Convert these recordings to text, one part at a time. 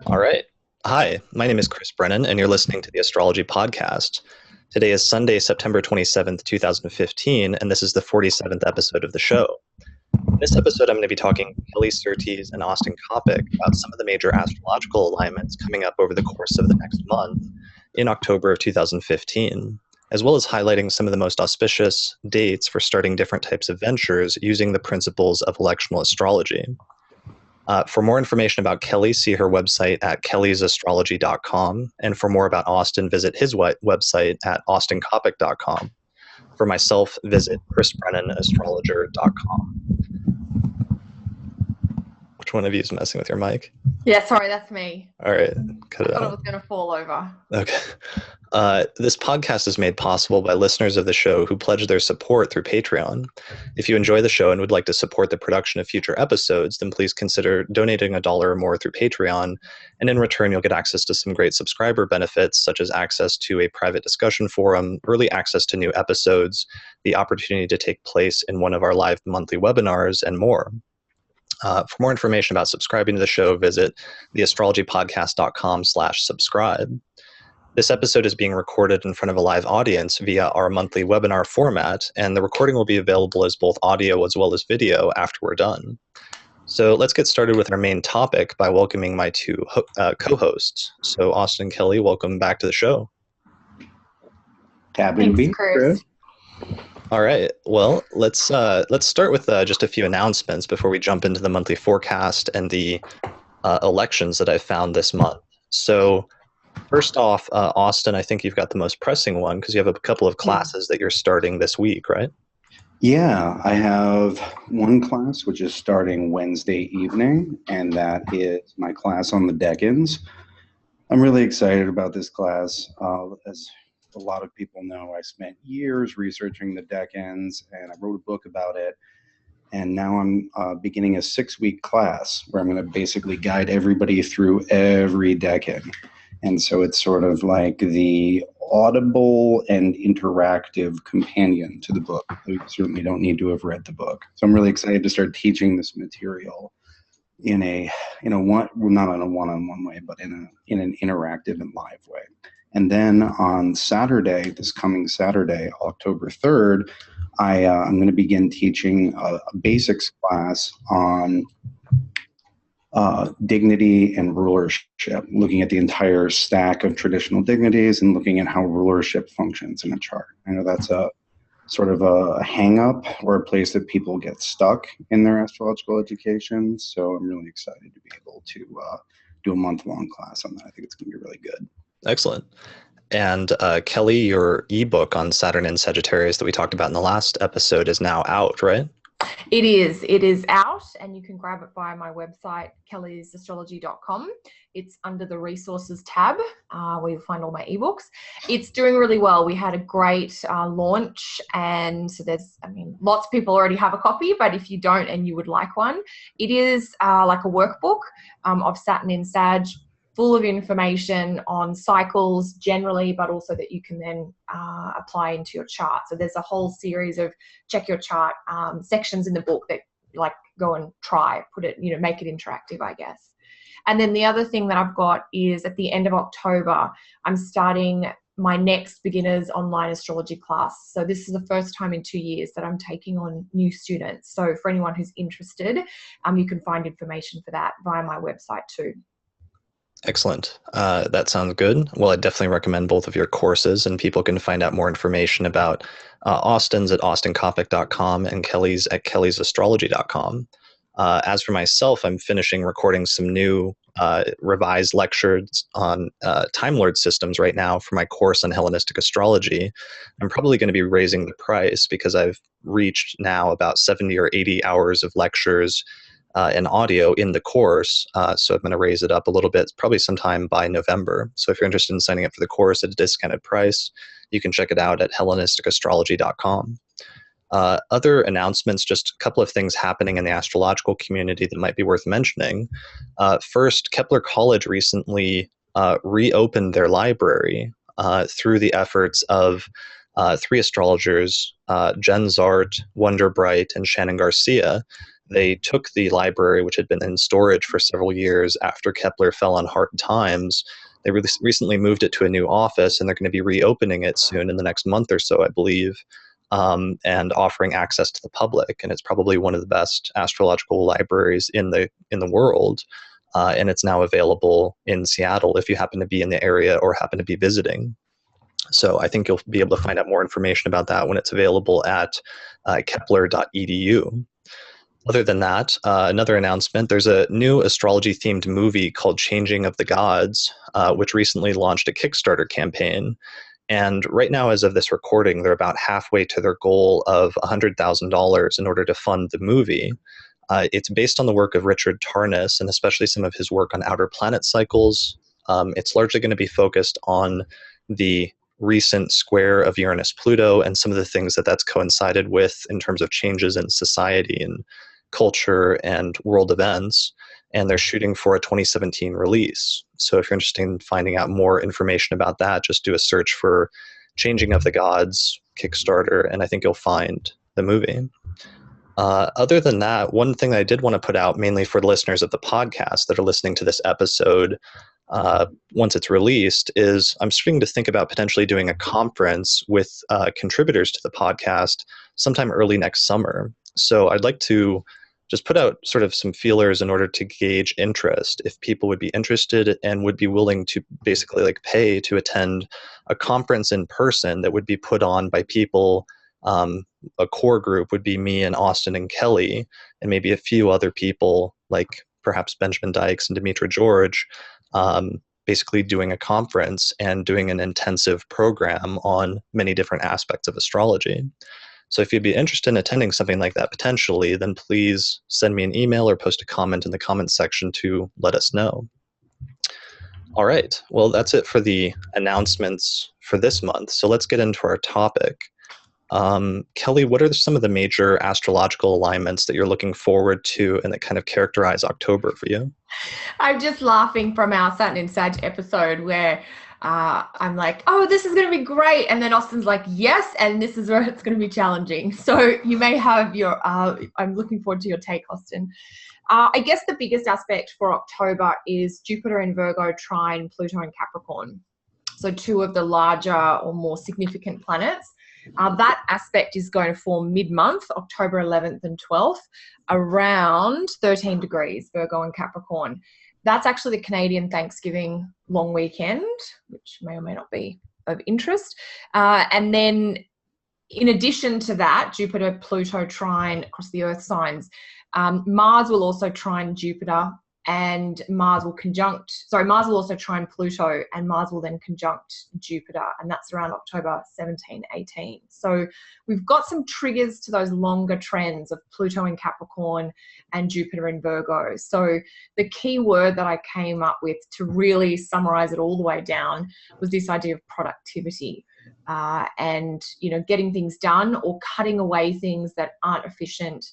All right. Hi, my name is Chris Brennan, and you're listening to the Astrology Podcast. Today is Sunday, September 27th, 2015, and this is the 47th episode of the show. In this episode, I'm going to be talking to Kelly Surtees and Austin Coppock about some of the major astrological alignments coming up over the course of the next month in October of 2015, as well as highlighting some of the most auspicious dates for starting different types of ventures using the principles of electional astrology. For more information about Kelly, see her website at kellysastrology.com. And for more about Austin, visit his website at austincoppock.com. For myself, visit chrisbrennanastrologer.com. Which one of you is messing with your mic? Yeah, sorry, that's me. All right, cut it I thought out. it was going to fall over. Okay. This podcast is made possible by listeners of the show who pledge their support through Patreon. If you enjoy the show and would like to support the production of future episodes, then please consider donating $1 or more through Patreon, and in return you'll get access to some great subscriber benefits, such as access to a private discussion forum, early access to new episodes, the opportunity to take place in one of our live monthly webinars, and more. For more information about subscribing to the show, visit theastrologypodcast.com/subscribe. This episode is being recorded in front of a live audience via our monthly webinar format, and the recording will be available as both audio as well as video after we're done. So let's get started with our main topic by welcoming my two co-hosts. So Austin and Kelly, welcome back to the show. Happy to be here. All right. Well, let's start with just a few announcements before we jump into the monthly forecast and the elections that I found this month. So first off, Austin, I think you've got the most pressing one because you have a couple of classes that you're starting this week, right? Yeah, I have one class which is starting Wednesday evening, and that is my class on the decans. I'm really excited about this class. As a lot of people know, I spent years researching the decans, and I wrote a book about it. And now I'm beginning a 6-week class where I'm going to basically guide everybody through every decan. And so it's sort of like the audible and interactive companion to the book. You certainly don't need to have read the book. So I'm really excited to start teaching this material in a one, not in a one-on-one way, but in an interactive and live way. And then on Saturday, this coming Saturday, October 3rd, I'm going to begin teaching a basics class on dignity and rulership, looking at the entire stack of traditional dignities and looking at how rulership functions in a chart. I know that's a sort of a hang-up or a place that people get stuck in their astrological education. So I'm really excited to be able to do a month-long class on that. I think it's going to be really good. Excellent. And Kelly, your ebook on Saturn and Sagittarius that we talked about in the last episode is now out, right? It is out, and you can grab it via my website, kellysastrology.com. It's under the resources tab where you'll find all my ebooks. It's doing really well. We had a great launch, and so lots of people already have a copy, but if you don't and you would like one, it is like a workbook of Saturn in Sag, full of information on cycles generally, but also that you can then apply into your chart. So there's a whole series of check your chart sections in the book that go and put it, make it interactive, I guess. And then the other thing that I've got is at the end of October, I'm starting my next beginners online astrology class. So this is the first time in 2 years that I'm taking on new students. So for anyone who's interested, you can find information for that via my website too. Excellent. That sounds good. Well, I definitely recommend both of your courses, and people can find out more information about Austin's at austincoppock.com and Kelly's at kellysastrology.com. As for myself, I'm finishing recording some new revised lectures on Time Lord systems right now for my course on Hellenistic astrology. I'm probably going to be raising the price because I've reached now about 70 or 80 hours of lectures and audio in the course. So I'm going to raise it up a little bit, probably sometime by November. So if you're interested in signing up for the course at a discounted price, you can check it out at hellenisticastrology.com. Other announcements, just a couple of things happening in the astrological community that might be worth mentioning. First, Kepler College recently reopened their library through the efforts of 3 astrologers, Jen Zart, Wonder Bright, and Shannon Garcia. they took the library, which had been in storage for several years after Kepler fell on hard times. They recently moved it to a new office, and they're going to be reopening it soon in the next month or so, I believe, and offering access to the public. And it's probably one of the best astrological libraries in the world. And it's now available in Seattle if you happen to be in the area or happen to be visiting. So I think you'll be able to find out more information about that when it's available at kepler.edu. Other than that, another announcement, there's a new astrology-themed movie called Changing of the Gods, which recently launched a Kickstarter campaign. And right now, as of this recording, they're about halfway to their goal of $100,000 in order to fund the movie. It's based on the work of Richard Tarnas, and especially some of his work on outer planet cycles. It's largely going to be focused on the recent square of Uranus-Pluto and some of the things that that's coincided with in terms of changes in society and culture and world events. And they're shooting for a 2017 release. So if you're interested in finding out more information about that, just do a search for Changing of the Gods Kickstarter, and I think you'll find the movie. Other than that, one thing that I did want to put out, mainly for listeners of the podcast that are listening to this episode, once it's released, is I'm starting to think about potentially doing a conference with contributors to the podcast sometime early next summer. So I'd like to just put out sort of some feelers in order to gauge interest, if people would be interested and would be willing to basically like pay to attend a conference in person that would be put on by people. A core group would be me and Austin and Kelly, and maybe a few other people like perhaps Benjamin Dykes and Demetra George, basically doing a conference and doing an intensive program on many different aspects of astrology. So if you'd be interested in attending something like that potentially, then please send me an email or post a comment in the comments section to let us know. All right, well, that's it for the announcements for this month. So let's get into our topic. Kelly, what are some of the major astrological alignments that you're looking forward to and that kind of characterize October for you? I'm just laughing from our Saturn in Sag episode where I'm like, oh, this is going to be great. And then Austin's like, yes, and this is where it's going to be challenging. So you may have your, I'm looking forward to your take, Austin. I guess the biggest aspect for October is Jupiter in Virgo trine Pluto in Capricorn. So two of the larger or more significant planets. That aspect is going to form mid-month, October 11th and 12th, around 13 degrees, Virgo and Capricorn. That's actually the Canadian Thanksgiving long weekend, which may or may not be of interest. And then in addition to that, Jupiter, Pluto trine across the Earth signs. Mars will also trine Jupiter, and Mars will also trine Pluto, and Mars will then conjunct Jupiter, and that's around October 17, 18. So we've got some triggers to those longer trends of Pluto in Capricorn and Jupiter in Virgo. So the key word that I came up with to really summarize it all the way down was this idea of productivity. And, getting things done or cutting away things that aren't efficient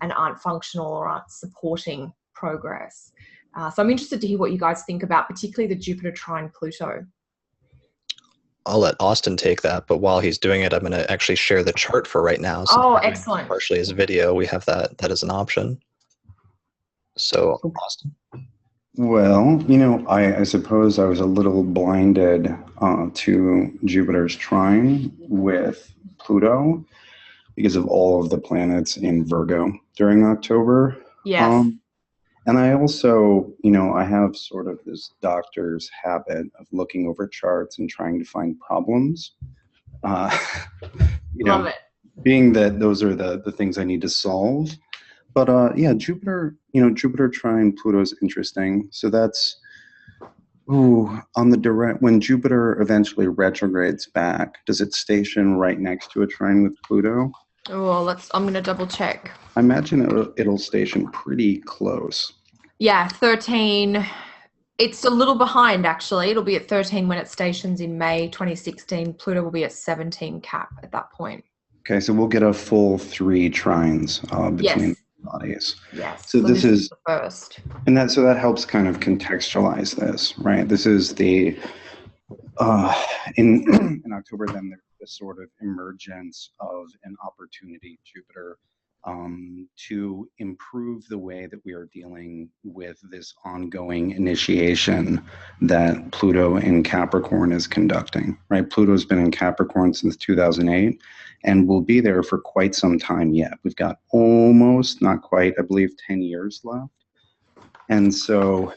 and aren't functional or aren't supporting progress. So I'm interested to hear what you guys think about, particularly the Jupiter trine Pluto. I'll let Austin take that, but while he's doing it, I'm going to actually share the chart for right now. Oh, excellent. Partially as video, we have that as an option. So, Austin. Well, I suppose I was a little blinded to Jupiter's trine with Pluto because of all of the planets in Virgo during October. Yes. And I also, I have sort of this doctor's habit of looking over charts and trying to find problems. Love it. Being that those are the things I need to solve. But Jupiter, Jupiter trine Pluto is interesting. So that's, on the direct, when Jupiter eventually retrogrades back, does it station right next to a trine with Pluto? Oh, I'm going to double check. I imagine it'll station pretty close. Yeah, 13. It's a little behind, actually. It'll be at 13 when it stations in May 2016. Pluto will be at 17 cap at that point. Okay, so we'll get a full 3 trines between bodies. Yes. So this is the first. And that helps kind of contextualize this, right? This is the in October, then there's this sort of emergence of an opportunity. Jupiter to improve the way that we are dealing with this ongoing initiation that Pluto in Capricorn is conducting, right? Pluto's been in Capricorn since 2008 and will be there for quite some time yet. We've got almost, not quite, I believe, 10 years left. And so,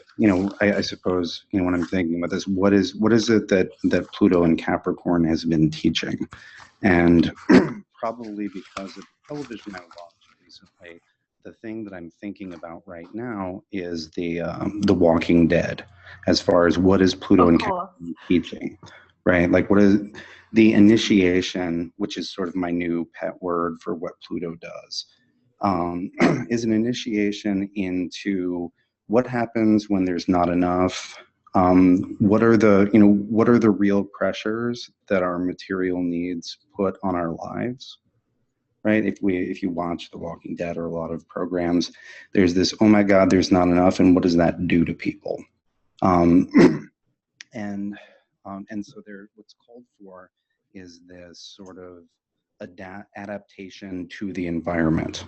I suppose, when I'm thinking about this, what is it that Pluto in Capricorn has been teaching? And probably because of television I watched recently, the thing that I'm thinking about right now is the Walking Dead, as far as what is Pluto in Capricorn teaching, right? Like, what is the initiation, which is sort of my new pet word for what Pluto does, is an initiation into what happens when there's not enough. What are the real pressures that our material needs put on our lives, right? If you watch The Walking Dead or a lot of programs, there's this, oh my God, there's not enough, and what does that do to people? And so what's called for is this sort of adaptation to the environment,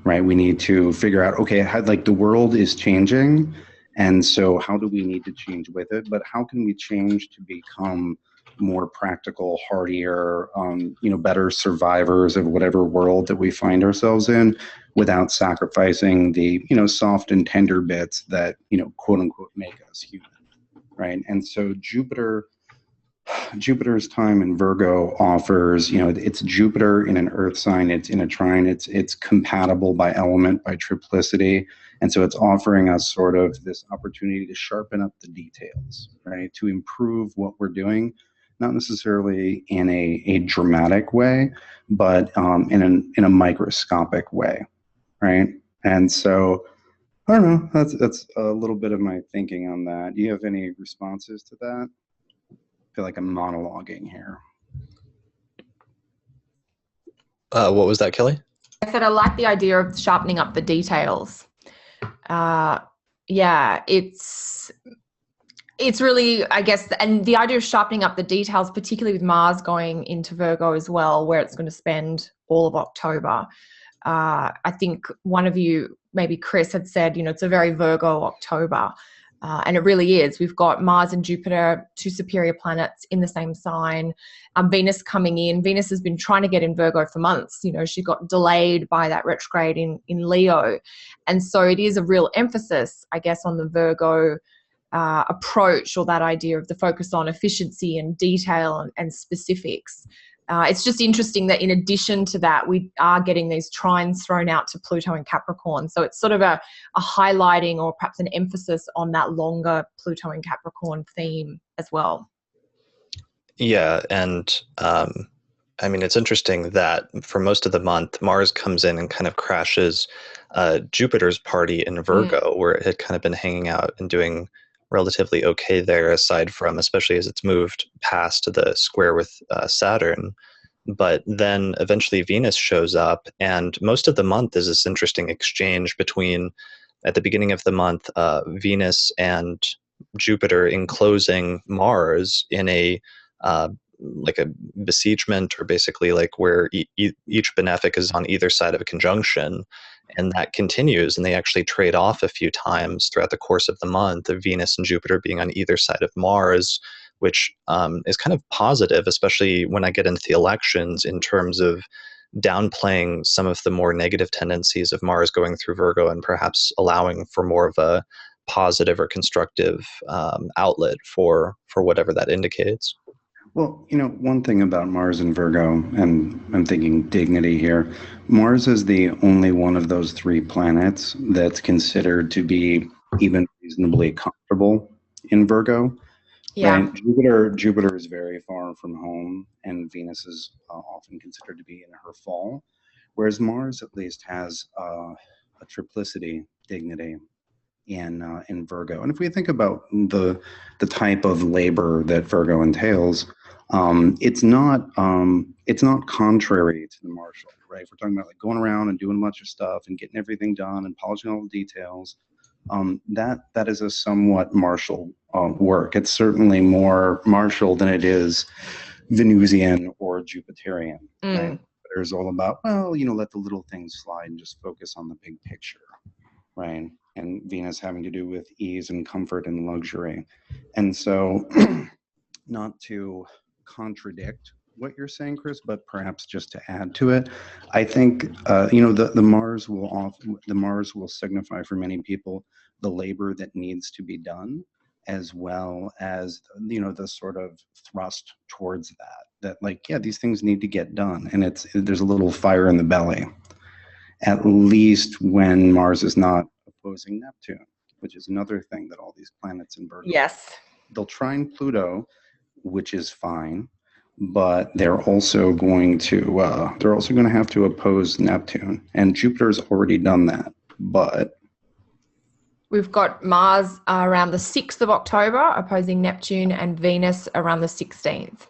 right? We need to figure out, okay, the world is changing, and so how do we need to change with it? But how can we change to become more practical, hardier, better survivors of whatever world that we find ourselves in, without sacrificing the, soft and tender bits that, quote unquote, make us human, right? And so Jupiter's time in Virgo offers, it's Jupiter in an earth sign, it's in a trine, it's compatible by element, by triplicity. And so it's offering us sort of this opportunity to sharpen up the details, right? To improve what we're doing, not necessarily in a dramatic way, but in a microscopic way, right? And so, I don't know, that's a little bit of my thinking on that. Do you have any responses to that? I feel like I'm monologuing here. What was that, Kelly? I said I like the idea of sharpening up the details. It's really, I guess, and the idea of sharpening up the details, particularly with Mars going into Virgo as well, where it's going to spend all of October. I think one of you, maybe Chris, had said, it's a very Virgo October. And it really is. We've got Mars and Jupiter, two superior planets in the same sign. Venus coming in. Venus has been trying to get in Virgo for months. She got delayed by that retrograde in Leo. And so it is a real emphasis, I guess, on the Virgo approach, or that idea of the focus on efficiency and detail and specifics. It's just interesting that in addition to that, we are getting these trines thrown out to Pluto and Capricorn. So it's sort of a highlighting, or perhaps an emphasis on that longer Pluto and Capricorn theme as well. Yeah. And it's interesting that for most of the month, Mars comes in and kind of crashes Jupiter's party in Virgo, where it had kind of been hanging out and doing relatively okay there, aside from, especially as it's moved past the square with Saturn. But then eventually Venus shows up, and most of the month is this interesting exchange between, at the beginning of the month, Venus and Jupiter enclosing Mars in a like a besiegement, or basically like where each benefic is on either side of a conjunction. And that continues, and they actually trade off a few times throughout the course of the month, of Venus and Jupiter being on either side of Mars, which is kind of positive, especially when I get into the elections, in terms of downplaying some of the more negative tendencies of Mars going through Virgo, and perhaps allowing for more of a positive or constructive outlet for whatever that indicates. Well, one thing about Mars and Virgo, and I'm thinking dignity here, Mars is the only one of those three planets that's considered to be even reasonably comfortable in Virgo. Yeah. Right? Jupiter is very far from home, and Venus is often considered to be in her fall, whereas Mars at least has a triplicity dignity in Virgo. And if we think about the type of labor that Virgo entails, it's not contrary to the martial, right? If we're talking about like going around and doing a bunch of stuff and getting everything done and polishing all the details, that is a somewhat martial work. It's certainly more martial than it is Venusian or Jupiterian. Right? Jupiter's all about, well, you know, let the little things slide and just focus on the big picture, right? And Venus having to do with ease and comfort and luxury. And so, not to contradict what you're saying, Chris, but perhaps just to add to it, I think you know, the Mars will signify for many people the labor that needs to be done, as well as, you know, the sort of thrust towards that like, yeah, these things need to get done, and there's a little fire in the belly, at least when Mars is not opposing Neptune, which is another thing that all these planets in Virgo. Yes. They'll trine Pluto, which is fine, but they're also going to have to oppose Neptune, and Jupiter's already done that. But we've got Mars around the 6th of October opposing Neptune, and Venus around the 16th.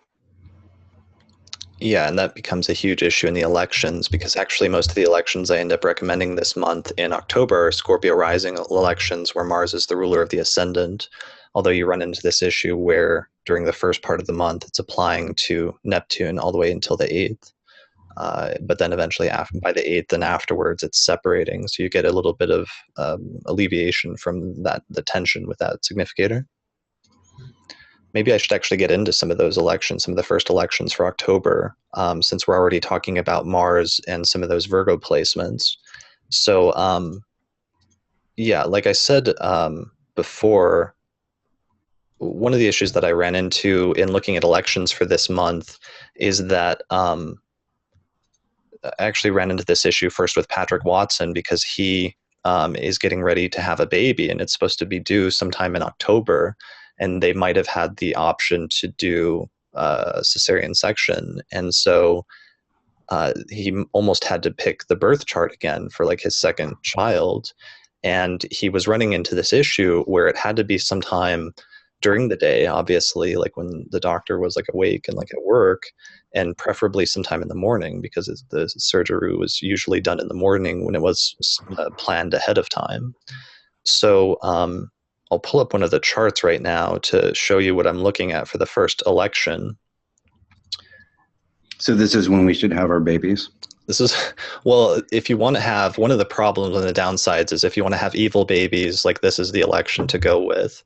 Yeah, and that becomes a huge issue in the elections, because actually most of the elections I end up recommending this month in October are Scorpio rising elections where Mars is the ruler of the ascendant. Although you run into this issue where during the first part of the month, it's applying to Neptune all the way until the 8th. But then eventually by the 8th and afterwards, it's separating. So you get a little bit of alleviation from the tension with that significator. Maybe I should actually get into some of those elections, some of the first elections for October, since we're already talking about Mars and some of those Virgo placements. So, yeah, like I said before, one of the issues that I ran into in looking at elections for this month is that I actually ran into this issue first with Patrick Watson, because he is getting ready to have a baby, and it's supposed to be due sometime in October, and they might have had the option to do cesarean section. And so he almost had to pick the birth chart again for like his second child. And he was running into this issue where it had to be sometime during the day, obviously, like when the doctor was like awake and like at work, and preferably sometime in the morning, because the surgery was usually done in the morning when it was planned ahead of time. So I'll pull up one of the charts right now to show you what I'm looking at for the first election. So this is when we should have our babies? This is, well, if you want to have, one of the problems and the downsides is if you want to have evil babies, like this is the election to go with.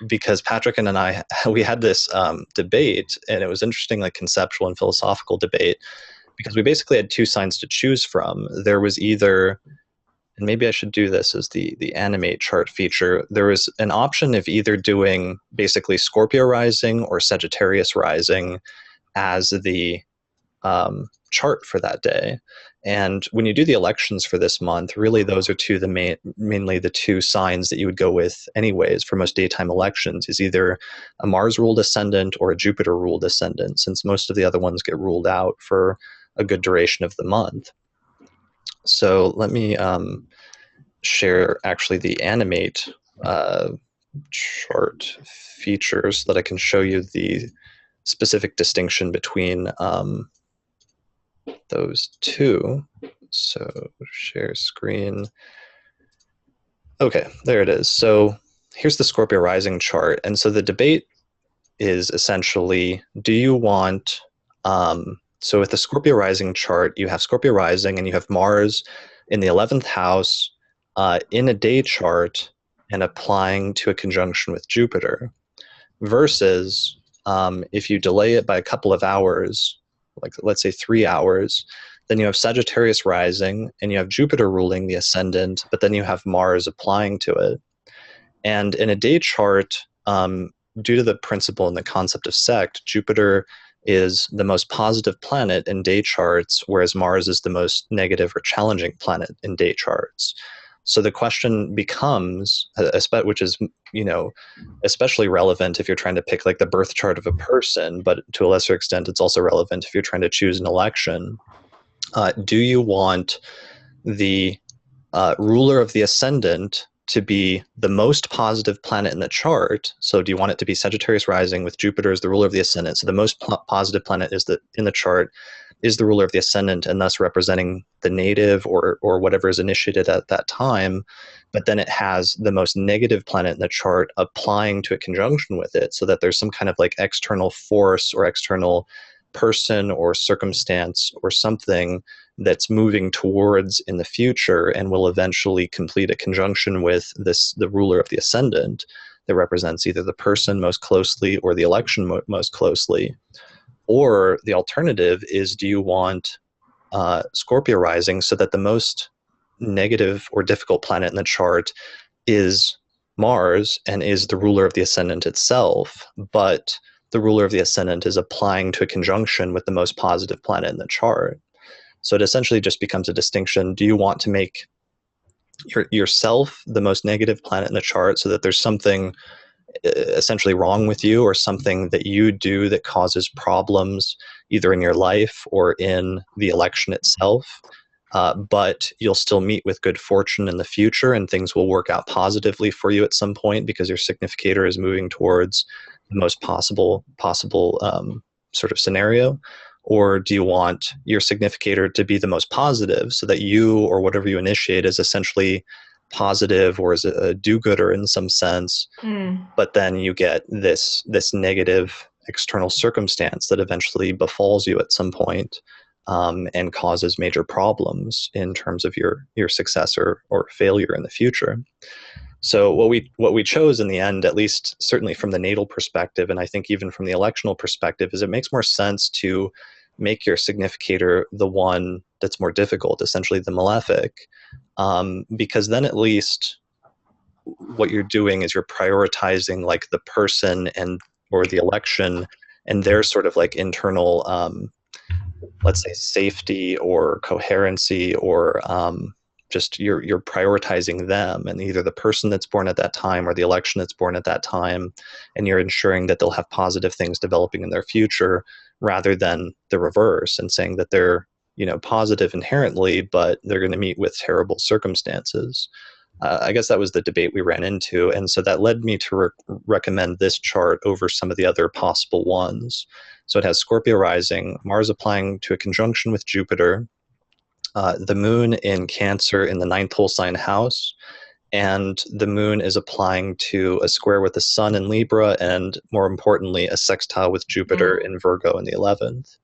Because Patrick and I, we had this debate, and it was interesting, like conceptual and philosophical debate, because we basically had two signs to choose from. There was either, and maybe I should do this as the animate chart feature, there was an option of either doing basically Scorpio rising or Sagittarius rising as the chart for that day. And when you do the elections for this month, really those are mainly the two signs that you would go with anyways for most daytime elections, is either a Mars ruled ascendant or a Jupiter ruled ascendant, since most of the other ones get ruled out for a good duration of the month. So let me share actually the animate chart features so that I can show you the specific distinction between those two. So share screen. Okay, there it is. So here's the Scorpio rising chart. And so the debate is essentially, do you want, so with the Scorpio rising chart, you have Scorpio rising and you have Mars in the 11th house in a day chart and applying to a conjunction with Jupiter, versus if you delay it by a couple of hours, like let's say 3 hours, then you have Sagittarius rising and you have Jupiter ruling the ascendant, but then you have Mars applying to it. And in a day chart, due to the principle and the concept of sect, Jupiter is the most positive planet in day charts, whereas Mars is the most negative or challenging planet in day charts. So the question becomes, which is, you know, especially relevant if you're trying to pick like the birth chart of a person, but to a lesser extent, it's also relevant if you're trying to choose an election. Do you want the ruler of the ascendant to be the most positive planet in the chart? So do you want it to be Sagittarius rising with Jupiter as the ruler of the ascendant? So the most positive planet is in the chart is the ruler of the ascendant, and thus representing the native or whatever is initiated at that time. But then it has the most negative planet in the chart applying to a conjunction with it, so that there's some kind of like external force or external person or circumstance or something that's moving towards in the future and will eventually complete a conjunction with the ruler of the ascendant that represents either the person most closely or the election most closely. Or the alternative is, do you want Scorpio rising so that the most negative or difficult planet in the chart is Mars and is the ruler of the ascendant itself, but the ruler of the ascendant is applying to a conjunction with the most positive planet in the chart. So it essentially just becomes a distinction. Do you want to make yourself the most negative planet in the chart so that there's something essentially wrong with you, or something that you do that causes problems either in your life or in the election itself, but you'll still meet with good fortune in the future and things will work out positively for you at some point because your significator is moving towards the most possible sort of scenario? Or do you want your significator to be the most positive so that you or whatever you initiate is essentially positive or is a do-gooder in some sense, but then you get this negative external circumstance that eventually befalls you at some point, and causes major problems in terms of your success or failure in the future. So what we chose in the end, at least certainly from the natal perspective, and I think even from the electional perspective, is it makes more sense to make your significator the one that's more difficult, essentially the malefic, because then at least what you're doing is you're prioritizing like the person and or the election and their sort of like internal, let's say, safety or coherency, or just you're prioritizing them and either the person that's born at that time or the election that's born at that time, and you're ensuring that they'll have positive things developing in their future rather than the reverse and saying that they're positive inherently, but they're going to meet with terrible circumstances. I guess that was the debate we ran into. And so that led me to recommend this chart over some of the other possible ones. So it has Scorpio rising, Mars applying to a conjunction with Jupiter, the moon in Cancer in the 9th whole sign house, and the moon is applying to a square with the sun in Libra, and more importantly, a sextile with Jupiter in Virgo in the 11th.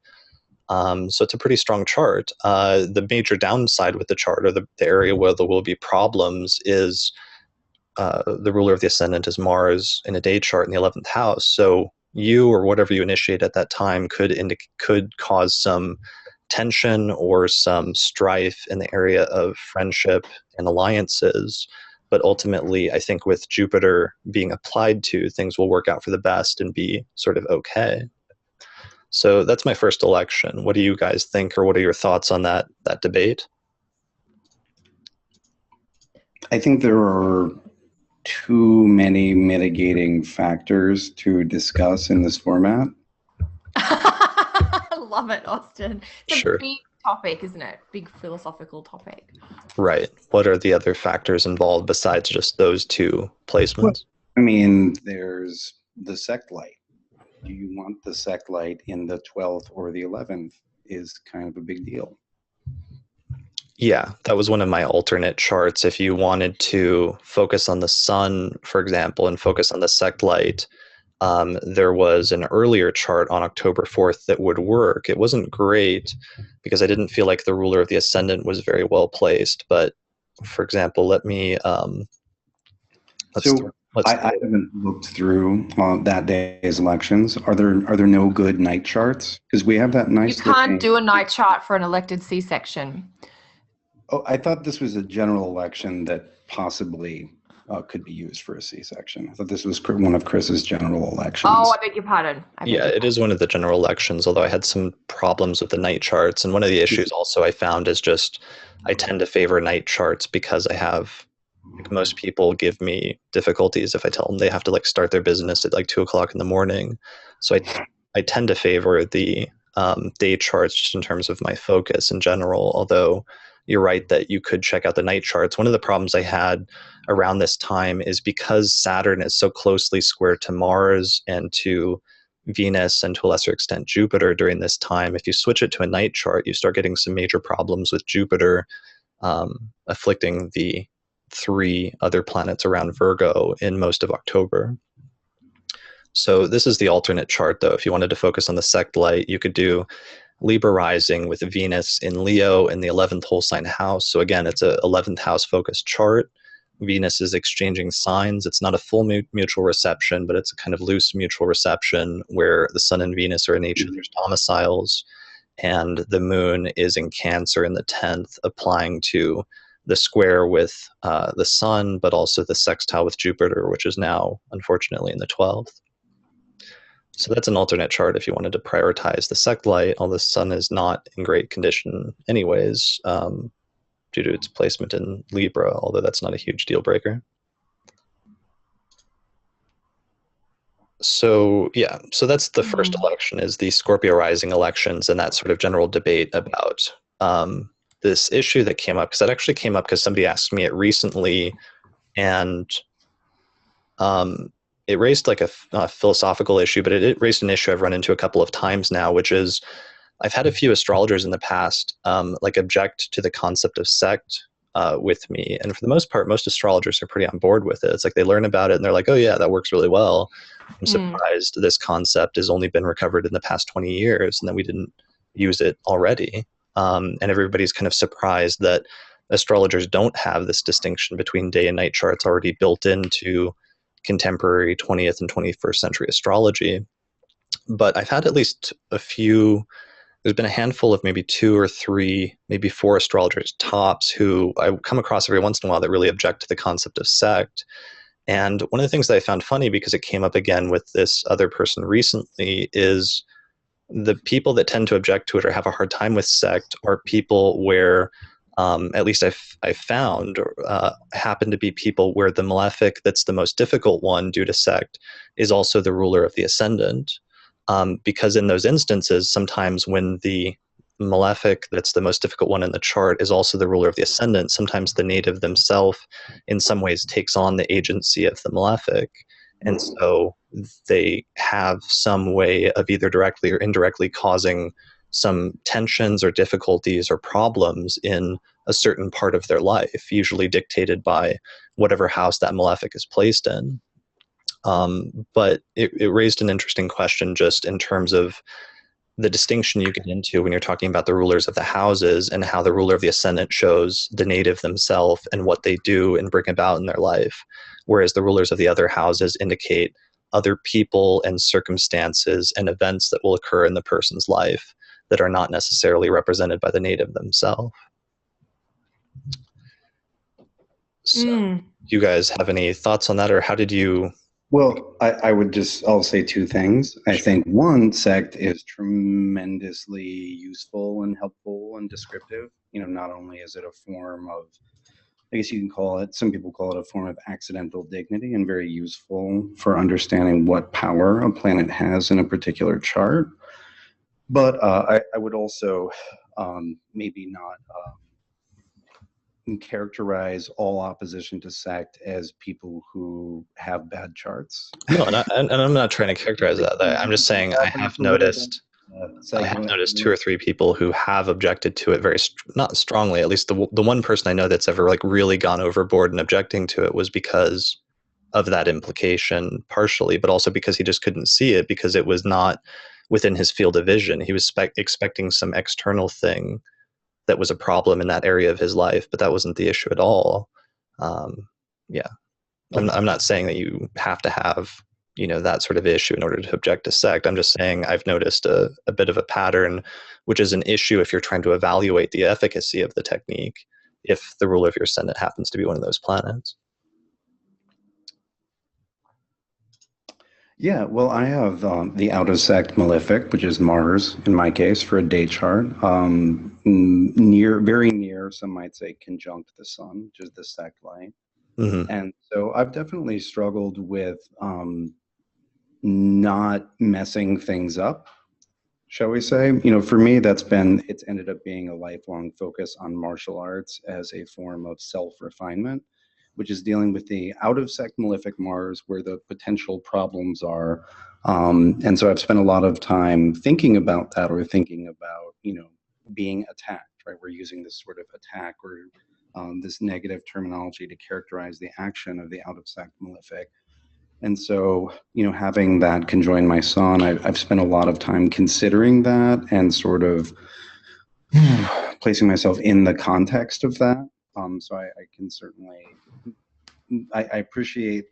So it's a pretty strong chart. The major downside with the chart, or the area where there will be problems, is the ruler of the ascendant is Mars in a day chart in the 11th house. So you or whatever you initiate at that time could cause some tension or some strife in the area of friendship and alliances. But ultimately, I think with Jupiter being applied to, things will work out for the best and be sort of okay. So that's my first election. What do you guys think, or what are your thoughts on that debate? I think there are too many mitigating factors to discuss in this format. I love it, Austin. It's Sure. a big topic, isn't it? Big philosophical topic. Right. What are the other factors involved besides just those two placements? I mean, there's the sect light. Do you want the sect light in the 12th or the 11th is kind of a big deal. Yeah, that was one of my alternate charts. If you wanted to focus on the sun, for example, and focus on the sect light, there was an earlier chart on October 4th that would work. It wasn't great because I didn't feel like the ruler of the ascendant was very well placed. But for example, let me I haven't looked through that day's elections. Are there no good night charts? Because we have that nice. You can't do a night chart for an elected C-section. Oh, I thought this was a general election that possibly could be used for a C-section. I thought this was one of Chris's general elections. Oh, I beg your pardon. It is one of the general elections, although I had some problems with the night charts. And one of the issues also I found is just I tend to favor night charts because I have, like, most people give me difficulties if I tell them they have to like start their business at like 2:00 in the morning. So I tend to favor the day charts just in terms of my focus in general, although you're right that you could check out the night charts. One of the problems I had around this time is because Saturn is so closely squared to Mars and to Venus and to a lesser extent Jupiter during this time. If you switch it to a night chart, you start getting some major problems with Jupiter afflicting the 3 other planets around Virgo in most of October. So this is the alternate chart, though. If you wanted to focus on the sect light, you could do Libra rising with Venus in Leo in the 11th whole sign house. So again, it's a 11th house focused chart. Venus is exchanging signs. It's not a full mutual reception, but it's a kind of loose mutual reception where the Sun and Venus are in each other's domiciles, and the Moon is in Cancer in the 10th, applying to the square with the Sun, but also the sextile with Jupiter, which is now, unfortunately, in the 12th. So that's an alternate chart if you wanted to prioritize the sect light, although the Sun is not in great condition anyways, due to its placement in Libra, although that's not a huge deal breaker. So yeah, so that's the first election, is the Scorpio rising elections, and that sort of general debate about this issue that came up, because that actually came up because somebody asked me it recently, and it raised like a philosophical issue, but it raised an issue I've run into a couple of times now, which is I've had a few astrologers in the past like object to the concept of sect with me, and for the most part, most astrologers are pretty on board with it. It's like they learn about it and they're like, oh yeah, that works really well. I'm surprised this concept has only been recovered in the past 20 years and that we didn't use it already. And everybody's kind of surprised that astrologers don't have this distinction between day and night charts already built into contemporary 20th and 21st century astrology. But I've had at least a few, there's been a handful of maybe 2 or 3, maybe 4 astrologers tops who I come across every once in a while that really object to the concept of sect. And one of the things that I found funny, because it came up again with this other person recently, is the people that tend to object to it or have a hard time with sect are people where, at least I've found, happen to be people where the malefic that's the most difficult one due to sect is also the ruler of the ascendant. Because in those instances, sometimes when the malefic that's the most difficult one in the chart is also the ruler of the ascendant, sometimes the native themselves in some ways takes on the agency of the malefic. And so they have some way of either directly or indirectly causing some tensions or difficulties or problems in a certain part of their life, usually dictated by whatever house that malefic is placed in. But it raised an interesting question just in terms of the distinction you get into when you're talking about the rulers of the houses and how the ruler of the ascendant shows the native themselves and what they do and bring about in their life, whereas the rulers of the other houses indicate other people and circumstances and events that will occur in the person's life that are not necessarily represented by the native themselves. So, do you guys have any thoughts on that, or how did you... Well, I'll say 2 things. I think one, sect is tremendously useful and helpful and descriptive. Not only is it a form of, I guess you can call it, some people call it a form of accidental dignity, and very useful for understanding what power a planet has in a particular chart. But I would also maybe not characterize all opposition to sect as people who have bad charts. No, and I'm not trying to characterize that. I'm just saying I have noticed 2 or 3 people who have objected to it very not strongly. At least the one person I know that's ever like really gone overboard in objecting to it was because of that implication, partially, but also because he just couldn't see it because it was not within his field of vision. He was expecting some external thing that was a problem in that area of his life, but that wasn't the issue at all. Yeah, I'm not saying that you have to have, that sort of issue in order to object to sect. I'm just saying I've noticed a bit of a pattern, which is an issue if you're trying to evaluate the efficacy of the technique, if the ruler of your ascendant happens to be one of those planets. Yeah, well, I have the out-of-sect malefic, which is Mars in my case for a day chart, very near, some might say, conjunct the Sun, which is the sect light. Mm-hmm. And so I've definitely struggled with not messing things up, shall we say. For me, it's ended up being a lifelong focus on martial arts as a form of self-refinement, which is dealing with the out-of-sect malefic Mars, where the potential problems are. And so I've spent a lot of time thinking about that, or thinking about, being attacked, right? We're using this sort of attack or this negative terminology to characterize the action of the out-of-sect malefic. And so, having that conjoin my sun, I've spent a lot of time considering that and sort of placing myself in the context of that. So I can certainly, I appreciate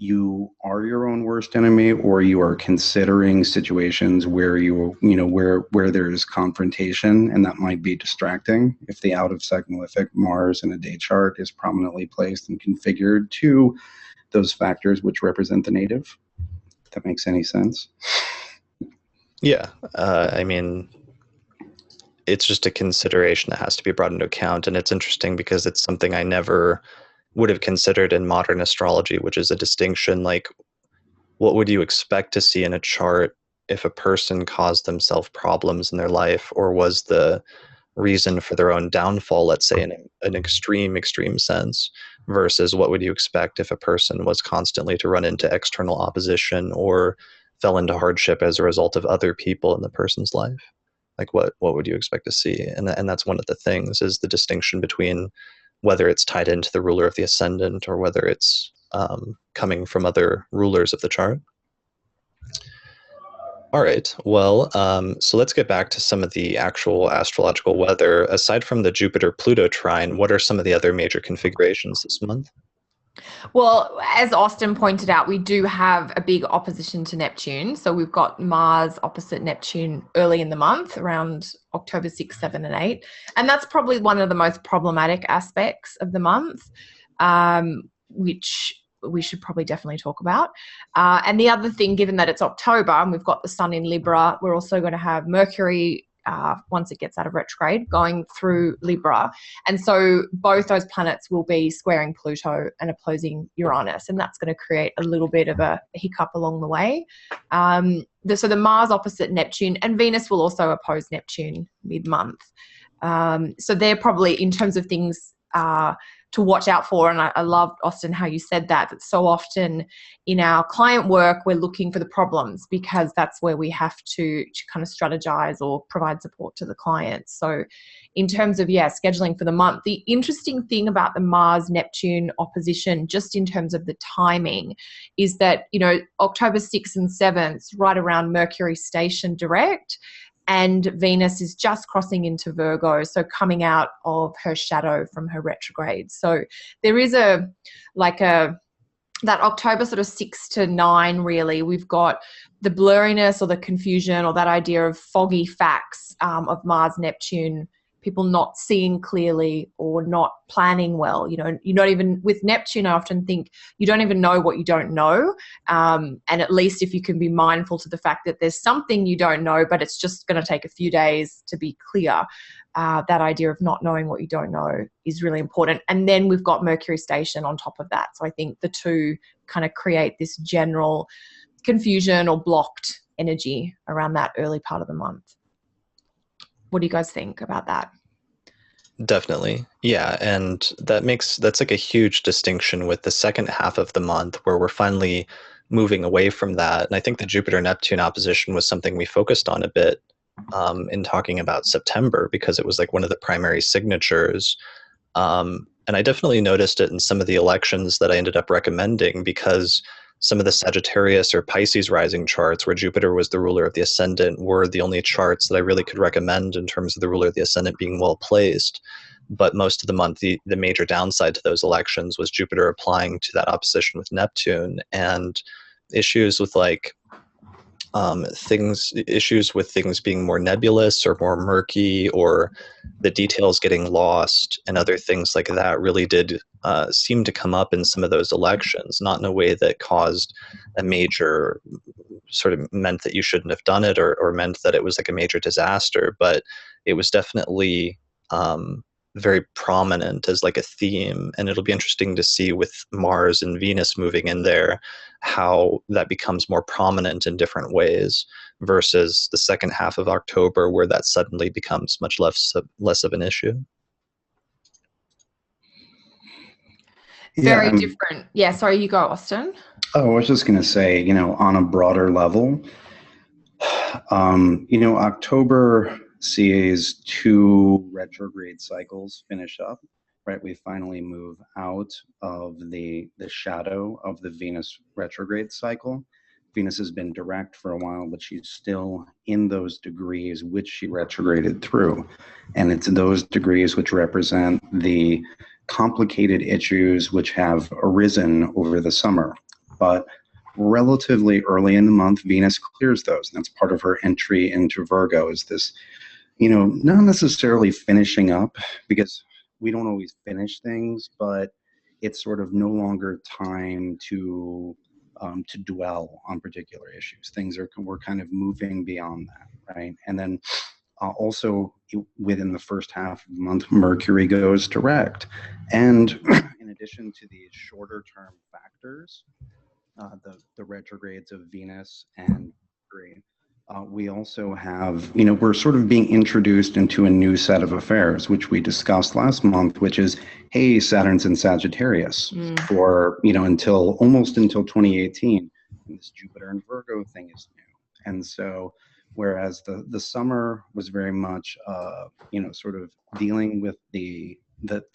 you are your own worst enemy, or you are considering situations where where there's confrontation, and that might be distracting if the out of signific Mars in a day chart is prominently placed and configured to those factors which represent the native. If that makes any sense. Yeah. I mean, it's just a consideration that has to be brought into account. And it's interesting because it's something I never would have considered in modern astrology, which is a distinction. Like, what would you expect to see in a chart if a person caused themselves problems in their life, or was the reason for their own downfall, let's say in an extreme sense, versus what would you expect if a person was constantly to run into external opposition or fell into hardship as a result of other people in the person's life? Like, what would you expect to see? And that's one of the things, is the distinction between whether it's tied into the ruler of the ascendant or whether it's coming from other rulers of the chart. All right. Well, so let's get back to some of the actual astrological weather. Aside from the Jupiter-Pluto trine, what are some of the other major configurations this month? Well, as Austin pointed out, we do have a big opposition to Neptune. So we've got Mars opposite Neptune early in the month, around October 6, 7, and 8. And that's probably one of the most problematic aspects of the month, which we should probably definitely talk about. And the other thing, given that it's October and we've got the sun in Libra, we're also going to have Mercury, once it gets out of retrograde, going through Libra. And so both those planets will be squaring Pluto and opposing Uranus, and that's going to create a little bit of a hiccup along the way. So the Mars opposite Neptune, and Venus will also oppose Neptune mid-month. So they're probably, in terms of things to watch out for. And I love, Austin, how you said that so often in our client work, we're looking for the problems, because that's where we have to kind of strategize or provide support to the clients. So in terms of, scheduling for the month, the interesting thing about the Mars-Neptune opposition, just in terms of the timing, is that, October 6th and 7th, right around Mercury station direct, and Venus is just crossing into Virgo, so coming out of her shadow from her retrograde. So there is that October sort of 6 to 9, really, we've got the blurriness or the confusion or that idea of foggy facts of Mars, Neptune, people not seeing clearly or not planning well. You're not even, with Neptune, I often think you don't even know what you don't know. And at least if you can be mindful to the fact that there's something you don't know, but it's just going to take a few days to be clear. That idea of not knowing what you don't know is really important. And then we've got Mercury station on top of that. So I think the two kind of create this general confusion or blocked energy around that early part of the month. What do you guys think about that? Definitely. Yeah. And that's like a huge distinction with the second half of the month, where we're finally moving away from that. And I think the Jupiter-Neptune opposition was something we focused on a bit in talking about September, because it was like one of the primary signatures. And I definitely noticed it in some of the elections that I ended up recommending, because some of the Sagittarius or Pisces rising charts, where Jupiter was the ruler of the ascendant, were the only charts that I really could recommend in terms of the ruler of the ascendant being well placed. But most of the month, the major downside to those elections was Jupiter applying to that opposition with Neptune, and issues with things being more nebulous or more murky, or the details getting lost, and other things like that really did seem to come up in some of those elections, not in a way that caused a major, sort of meant that you shouldn't have done it, or meant that it was like a major disaster, but it was definitely very prominent as like a theme. And it'll be interesting to see with Mars and Venus moving in there, how that becomes more prominent in different ways, versus the second half of October, where that suddenly becomes much less of an issue. Very different. Yeah, sorry, you go, Austin. Oh, I was just going to say, on a broader level, October sees 2 retrograde cycles finish up, right? We finally move out of the shadow of the Venus retrograde cycle. Venus has been direct for a while, but she's still in those degrees which she retrograded through. And it's those degrees which represent the complicated issues which have arisen over the summer. But relatively early in the month, Venus clears those. And that's part of her entry into Virgo, is this, not necessarily finishing up, because we don't always finish things, but it's sort of no longer time to dwell on particular issues. We're kind of moving beyond that, right? And then also within the first half of the month, Mercury goes direct. And in addition to these shorter term factors, the retrogrades of Venus and Mercury, we also have, we're sort of being introduced into a new set of affairs, which we discussed last month, which is, hey, Saturn's in Sagittarius for, until 2018. And this Jupiter and Virgo thing is new. And so, whereas the summer was very much, sort of dealing with the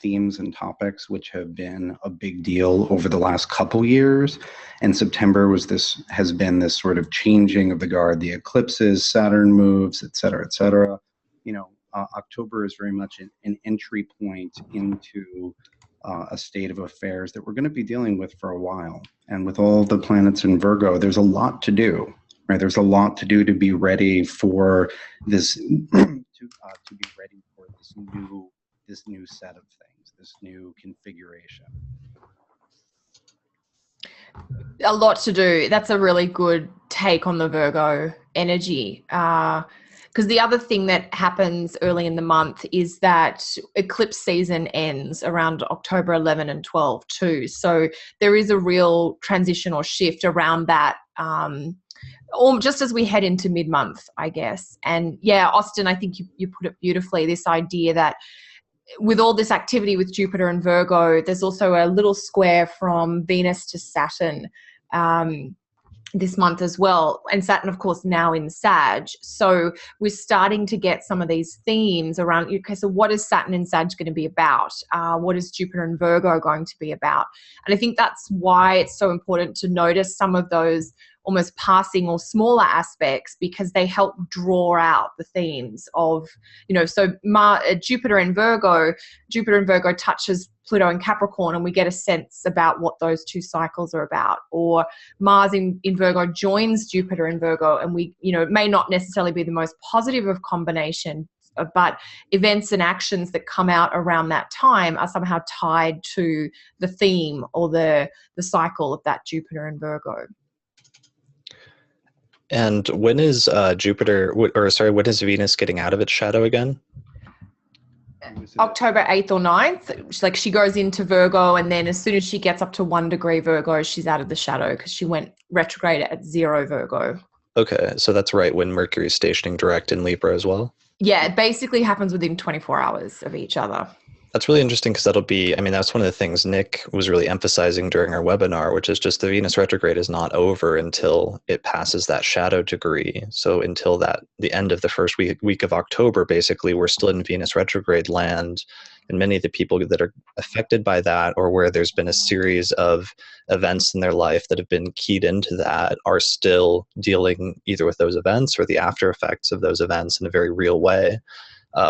themes and topics which have been a big deal over the last couple years, and September has been this sort of changing of the guard, the eclipses, Saturn moves, et cetera, et cetera. October is very much an entry point into a state of affairs that we're going to be dealing with for a while. And with all the planets in Virgo, there's a lot to do, right? There's a lot to do to be ready for this, to be ready for this new set of things, this new configuration. A lot to do. That's a really good take on the Virgo energy. Because the other thing that happens early in the month is that eclipse season ends around October 11 and 12 too. So there is a real transition or shift around that, just as we head into mid-month, I guess. And yeah, Austin, I think you put it beautifully, this idea that with all this activity with Jupiter and Virgo, there's also a little square from Venus to Saturn this month as well. And Saturn, of course, now in Sag. So we're starting to get some of these themes around, okay, so what is Saturn in Sag going to be about? What is Jupiter and Virgo going to be about? And I think that's why it's so important to notice some of those almost passing or smaller aspects, because they help draw out the themes of, so Jupiter and Virgo touches Pluto and Capricorn, and we get a sense about what those two cycles are about. Or Mars in Virgo joins Jupiter in Virgo, and we, it may not necessarily be the most positive of combination, but events and actions that come out around that time are somehow tied to the theme or the cycle of that Jupiter and Virgo. And when is when is Venus getting out of its shadow again? October 8th or 9th. She goes into Virgo, and then as soon as she gets up to 1 degree Virgo, she's out of the shadow because she went retrograde at 0 Virgo. Okay, so that's right when Mercury is stationing direct in Libra as well? Yeah, it basically happens within 24 hours of each other. That's really interesting because that's one of the things Nick was really emphasizing during our webinar, which is just the Venus retrograde is not over until it passes that shadow degree. So until the end of the first week of October, basically, we're still in Venus retrograde land. And many of the people that are affected by that, or where there's been a series of events in their life that have been keyed into that, are still dealing either with those events or the after effects of those events in a very real way.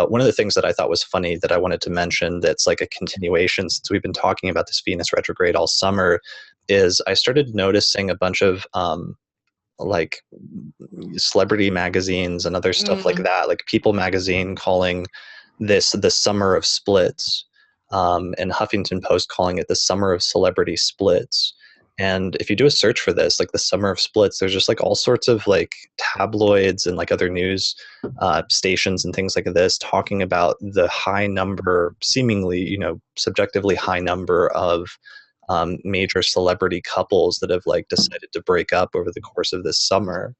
One of the things that I thought was funny that I wanted to mention that's like a continuation, since we've been talking about this Venus retrograde all summer, is I started noticing a bunch of like celebrity magazines and other stuff like that, like People magazine calling this the summer of splits, and Huffington Post calling it the summer of celebrity splits. And if you do a search for this, like the summer of splits, there's just like all sorts of like tabloids and like other news stations and things like this talking about the high number, seemingly, subjectively high number of major celebrity couples that have like decided to break up over the course of this summer.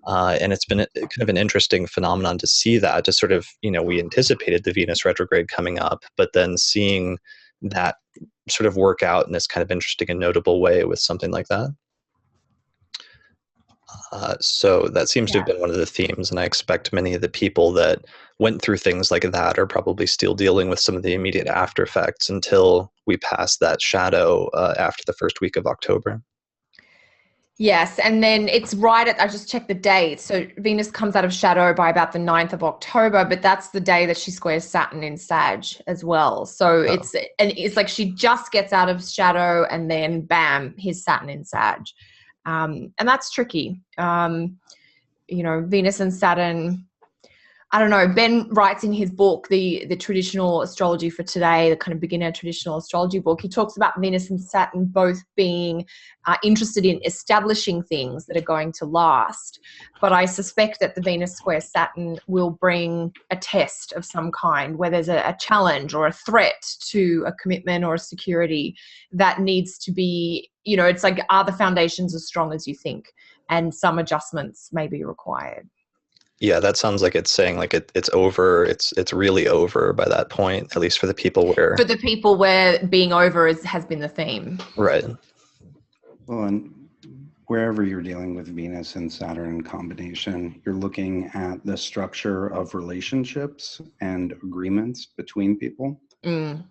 And it's been kind of an interesting phenomenon to see that, to sort of, we anticipated the Venus retrograde coming up, but then seeing that sort of work out in this kind of interesting and notable way with something like that. So that seems to have been one of the themes, and I expect many of the people that went through things like that are probably still dealing with some of the immediate after effects until we pass that shadow after the first week of October. Yes, and then it's right at, I just checked the date. So Venus comes out of shadow by about the 9th of October, but that's the day that she squares Saturn in Sag as well. So it's like she just gets out of shadow and then bam, here's Saturn in Sag. And that's tricky. Venus and Saturn, I don't know. Ben writes in his book, the traditional astrology for today, the kind of beginner traditional astrology book. He talks about Venus and Saturn both being interested in establishing things that are going to last. But I suspect that the Venus square Saturn will bring a test of some kind, where there's a challenge or a threat to a commitment or a security that needs to be, it's like, are the foundations as strong as you think? And some adjustments may be required. Yeah, that sounds like it's saying like it's over. It's really over by that point, at least for the people where being over has been the theme. Right. Well, and wherever you're dealing with Venus and Saturn combination, you're looking at the structure of relationships and agreements between people. Mm.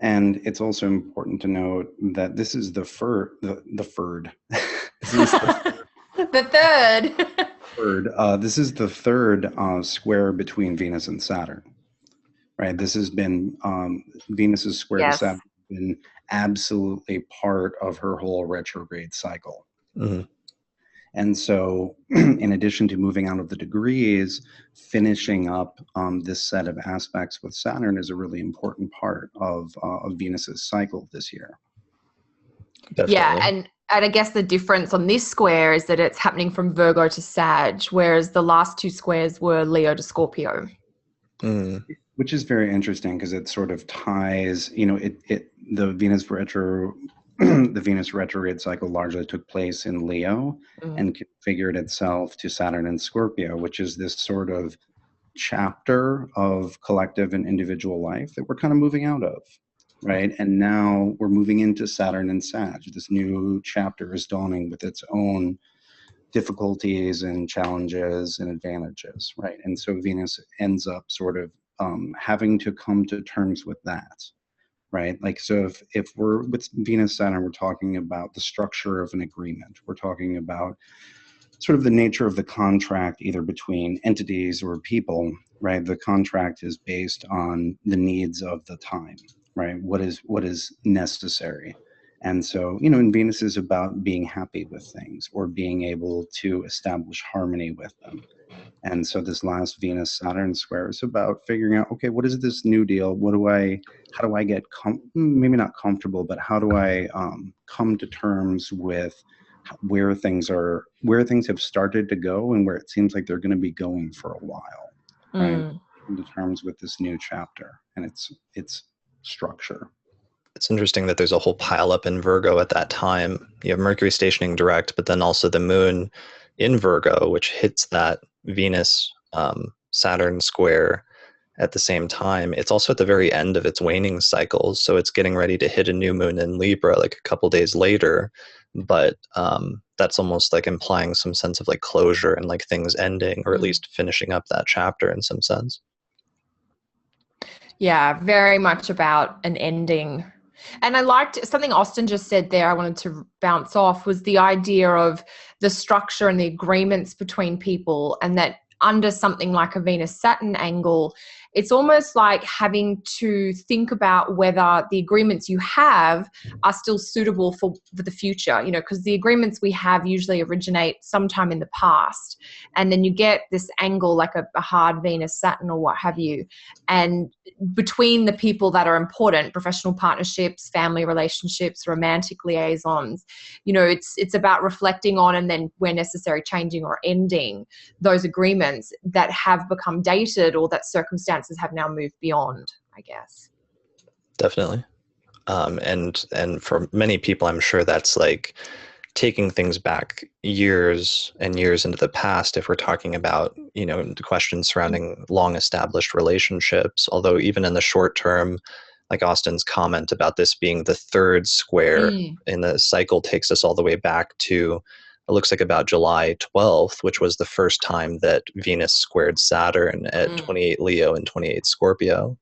And it's also important to note that this is the third. The third. This is the third square between Venus and Saturn, right? This has been Venus's square to Saturn has been absolutely part of her whole retrograde cycle. Mm-hmm. And so in addition to moving out of the degrees, finishing up this set of aspects with Saturn is a really important part of Venus's cycle this year. Definitely. Yeah, and I guess the difference on this square is that it's happening from Virgo to Sag, whereas the last two squares were Leo to Scorpio. Mm. Which is very interesting because it sort of ties, the Venus retrograde cycle largely took place in Leo and configured itself to Saturn and Scorpio, which is this sort of chapter of collective and individual life that we're kind of moving out of. Right. And now we're moving into Saturn and Sag. This new chapter is dawning with its own difficulties and challenges and advantages. Right. And so Venus ends up sort of having to come to terms with that. Right. Like, so if we're with Venus Saturn, we're talking about the structure of an agreement. We're talking about sort of the nature of the contract, either between entities or people. Right. The contract is based on the needs of the time. Right. What is necessary. And so, and Venus is about being happy with things or being able to establish harmony with them. And so this last Venus Saturn square is about figuring out, okay, what is this new deal? How do I get, maybe not comfortable, but how do I come to terms with where things have started to go and where it seems like they're going to be going for a while, right? Come to terms with this new chapter and its structure. It's interesting that there's a whole pileup in Virgo at that time. You have Mercury stationing direct, but then also the moon in Virgo, which hits that Venus Saturn square at the same time. It's also at the very end of its waning cycles. So it's getting ready to hit a new moon in Libra like a couple days later. But that's almost like implying some sense of like closure and like things ending, or at least finishing up that chapter in some sense. Yeah, very much about an ending. And I liked something Austin just said there, I wanted to bounce off, was the idea of the structure and the agreements between people, and that under something like a Venus-Saturn angle, it's almost like having to think about whether the agreements you have are still suitable for the future, because the agreements we have usually originate sometime in the past. And then you get this angle like a hard Venus-Saturn or what have you. And between the people that are important, professional partnerships, family relationships, romantic liaisons, it's about reflecting on and then where necessary changing or ending those agreements that have become dated or that circumstances have now moved beyond, I guess. Definitely. And for many people, I'm sure that's like taking things back years and years into the past if we're talking about, the questions surrounding long established relationships. Although even in the short term, like Austin's comment about this being the third square in the cycle takes us all the way back to it looks like about July 12th, which was the first time that Venus squared Saturn at 28 Leo and 28 Scorpio.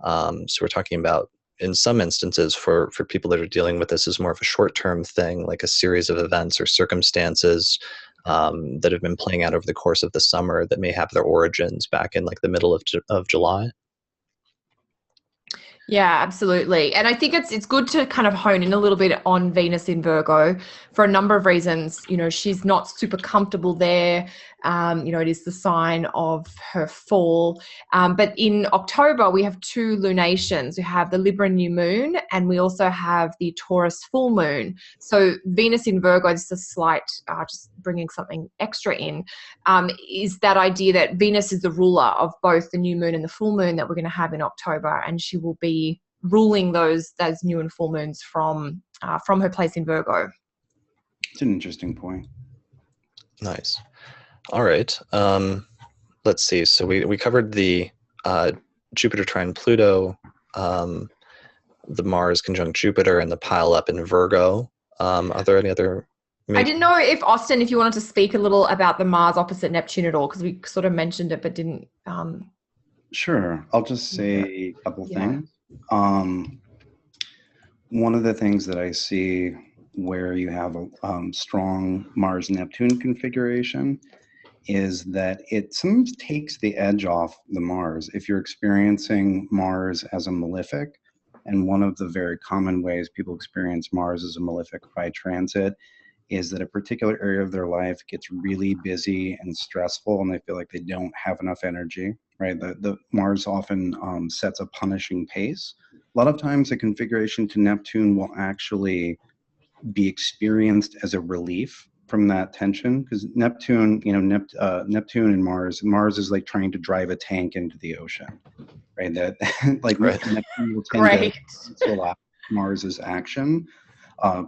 So we're talking about, in some instances, for people that are dealing with this, is more of a short-term thing, like a series of events or circumstances that have been playing out over the course of the summer that may have their origins back in like the middle of July. Yeah, absolutely. And I think it's good to kind of hone in a little bit on Venus in Virgo for a number of reasons. You know, she's not super comfortable there. You know, it is the sign of her fall. But in October, we have two lunations. We have the Libra new moon, and we also have the Taurus full moon. So Venus in Virgo, this is a slight, just bringing something extra in, is that idea that Venus is the ruler of both the new moon and the full moon that we're going to have in October, and she will be ruling those new and full moons from her place in Virgo. It's an interesting point. Nice. All right. Let's see. So we covered the Jupiter trine Pluto, the Mars conjunct Jupiter, and the pile up in Virgo. Are there any other? I didn't know if Austin, if you wanted to speak a little about the Mars opposite Neptune at all, because we sort of mentioned it but didn't. Sure. I'll just say a couple things. One of the things that I see where you have a strong Mars-Neptune configuration is that it sometimes takes the edge off the Mars. If you're experiencing Mars as a malefic, and one of the very common ways people experience Mars as a malefic by transit is that a particular area of their life gets really busy and stressful, and they feel like they don't have enough energy, right? The Mars often sets a punishing pace. A lot of times a configuration to Neptune will actually be experienced as a relief from that tension, because Neptune, Neptune and Mars is like trying to drive a tank into the ocean, right? That like right. Neptune will tend to allow Mars's action.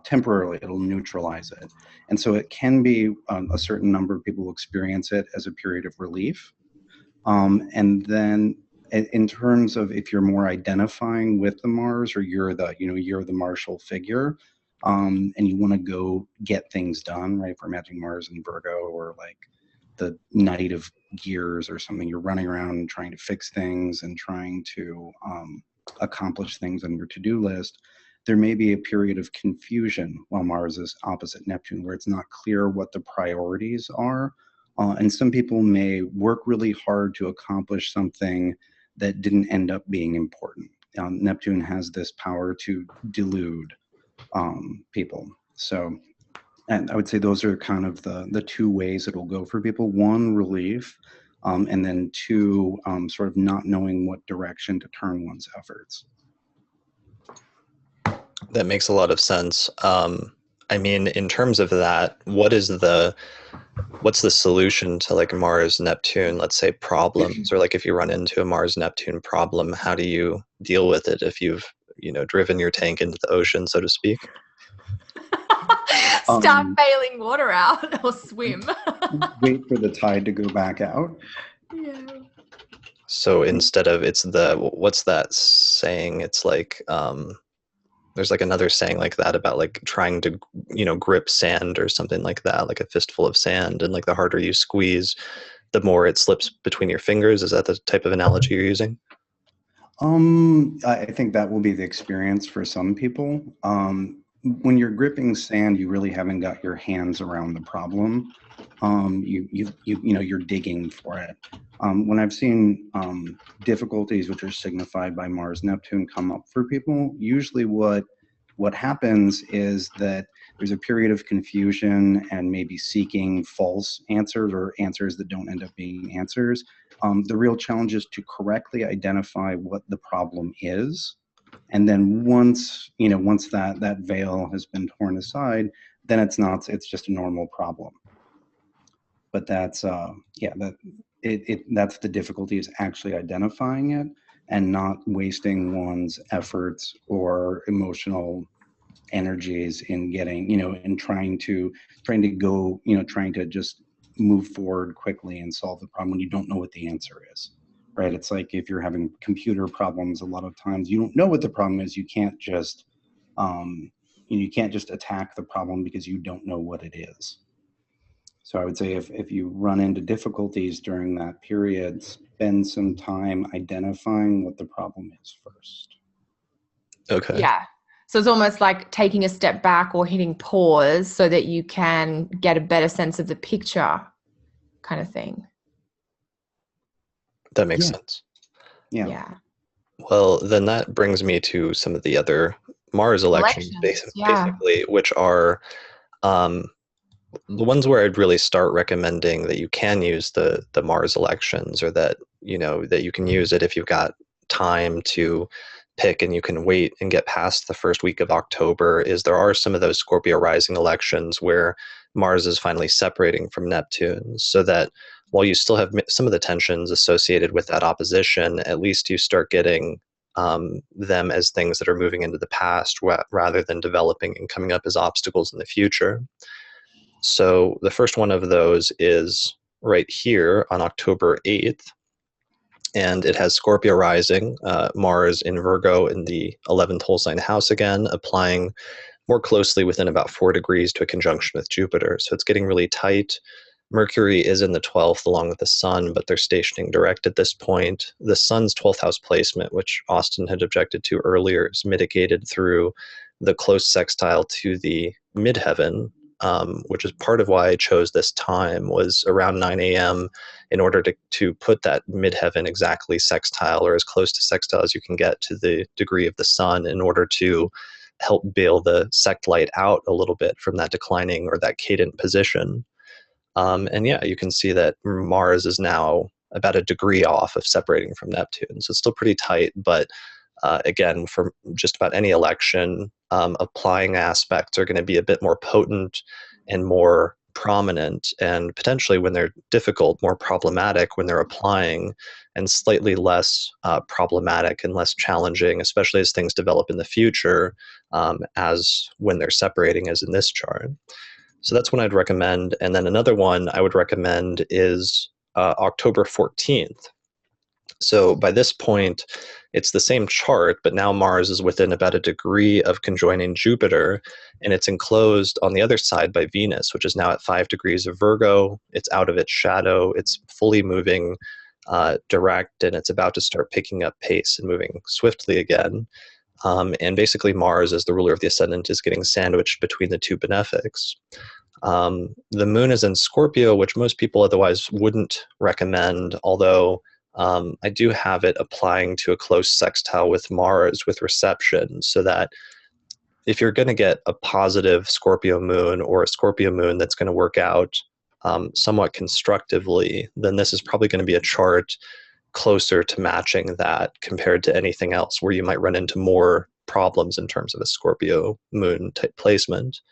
Temporarily, it'll neutralize it. And so it can be a certain number of people will experience it as a period of relief. And then in terms of if you're more identifying with the Mars, or you're the martial figure, and you want to go get things done, right? For imagining Mars in Virgo, or like the Knight of Gears or something, you're running around and trying to fix things and trying to accomplish things on your to-do list. There may be a period of confusion while Mars is opposite Neptune, where it's not clear what the priorities are. And some people may work really hard to accomplish something that didn't end up being important. Neptune has this power to delude people. So, and I would say those are kind of the two ways it'll go for people. One, relief, and then two, sort of not knowing what direction to turn one's efforts. That makes a lot of sense. I mean, in terms of that, what's the solution to like Mars Neptune, let's say, problems, or like if you run into a Mars Neptune problem, how do you deal with it if you've driven your tank into the ocean, so to speak? Start bailing water out or swim. Wait for the tide to go back out. Yeah. So instead of what's that saying? It's like there's like another saying like that about like trying to grip sand or something like that, like a fistful of sand, and like the harder you squeeze, the more it slips between your fingers. Is that the type of analogy you're using? I think that will be the experience for some people. When you're gripping sand, you really haven't got your hands around the problem. You're digging for it. When I've seen difficulties which are signified by Mars Neptune come up for people, usually what happens is that there's a period of confusion and maybe seeking false answers, or answers that don't end up being answers. The real challenge is to correctly identify what the problem is. And then once that veil has been torn aside, then it's just a normal problem. But that's that's the difficulty, is actually identifying it and not wasting one's efforts or emotional energies in getting, in trying to just move forward quickly and solve the problem when you don't know what the answer is. Right? It's like if you're having computer problems, a lot of times you don't know what the problem is. You can't just attack the problem because you don't know what it is. So I would say if you run into difficulties during that period, spend some time identifying what the problem is first. Okay. Yeah. So it's almost like taking a step back or hitting pause so that you can get a better sense of the picture, kind of thing. That makes sense. Yeah. Well, then that brings me to some of the other Mars elections, basically, which are the ones where I'd really start recommending that you can use the Mars elections, or that that you can use it if you've got time to pick and you can wait and get past the first week of October. Is there are some of those Scorpio rising elections where Mars is finally separating from Neptune, so that while you still have some of the tensions associated with that opposition, at least you start getting them as things that are moving into the past rather than developing and coming up as obstacles in the future. So the first one of those is right here on October 8th, and it has Scorpio rising, Mars in Virgo in the 11th whole sign house again, applying more closely within about 4 degrees to a conjunction with Jupiter. So it's getting really tight. Mercury is in the 12th along with the Sun, but they're stationing direct at this point. The Sun's 12th house placement, which Austin had objected to earlier, is mitigated through the close sextile to the midheaven, which is part of why I chose this time, was around 9 a.m. in order to put that midheaven exactly sextile, or as close to sextile as you can get to the degree of the Sun, in order to help bail the sect light out a little bit from that declining or that cadent position. And yeah, you can see that Mars is now about a degree off of separating from Neptune. So it's still pretty tight, but again, for just about any election, applying aspects are going to be a bit more potent and more prominent, and potentially, when they're difficult, more problematic when they're applying, and slightly less problematic and less challenging, especially as things develop in the future, as when they're separating, as in this chart. So that's one I'd recommend. And then another one I would recommend is October 14th. So by this point, it's the same chart, but now Mars is within about a degree of conjoining Jupiter, and it's enclosed on the other side by Venus, which is now at 5 degrees of Virgo. It's out of its shadow. It's fully moving direct, and it's about to start picking up pace and moving swiftly again. And basically Mars, as the ruler of the ascendant, is getting sandwiched between the two benefics. The moon is in Scorpio, which most people otherwise wouldn't recommend, although I do have it applying to a close sextile with Mars with reception, so that if you're going to get a positive Scorpio moon, or a Scorpio moon that's going to work out somewhat constructively, then this is probably going to be a chart closer to matching that compared to anything else where you might run into more problems in terms of a Scorpio moon type placement.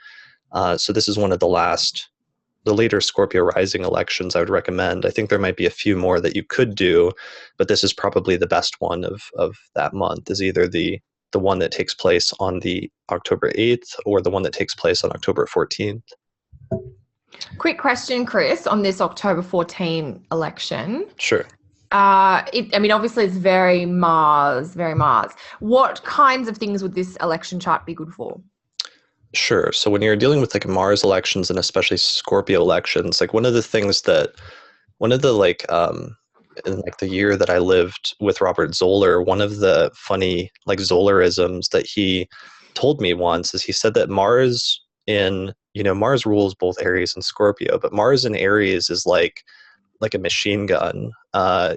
So this is one of the later Scorpio rising elections I would recommend. I think there might be a few more that you could do, but this is probably the best one of that month, is either the one that takes place on the October 8th or the one that takes place on October 14th. Quick question, Chris, on this October 14 election. Sure. Obviously it's very Mars. What kinds of things would this election chart be good for? Sure. So when you're dealing with like Mars elections, and especially Scorpio elections, like in the year that I lived with Robert Zoller, one of the funny like Zollerisms that he told me once is he said that Mars rules both Aries and Scorpio, but Mars in Aries is like a machine gun,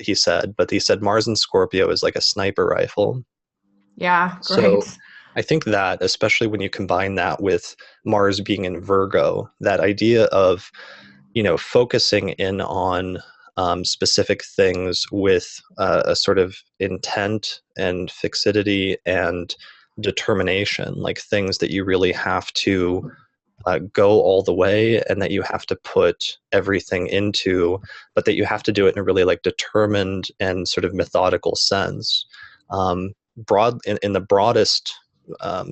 he said, but he said Mars in Scorpio is like a sniper rifle. Yeah, great. So I think that, especially when you combine that with Mars being in Virgo, that idea of, focusing in on specific things with a sort of intent and fixity and determination, like things that you really have to go all the way, and that you have to put everything into, but that you have to do it in a really like determined and sort of methodical sense. In the broadest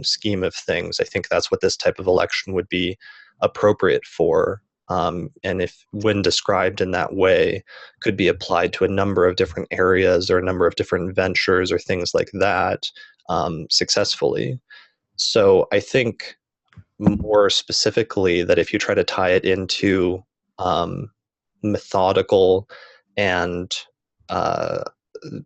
scheme of things, I think that's what this type of election would be appropriate for. And if, when described in that way, could be applied to a number of different areas or a number of different ventures or things like that successfully. So I think more specifically that if you try to tie it into methodical and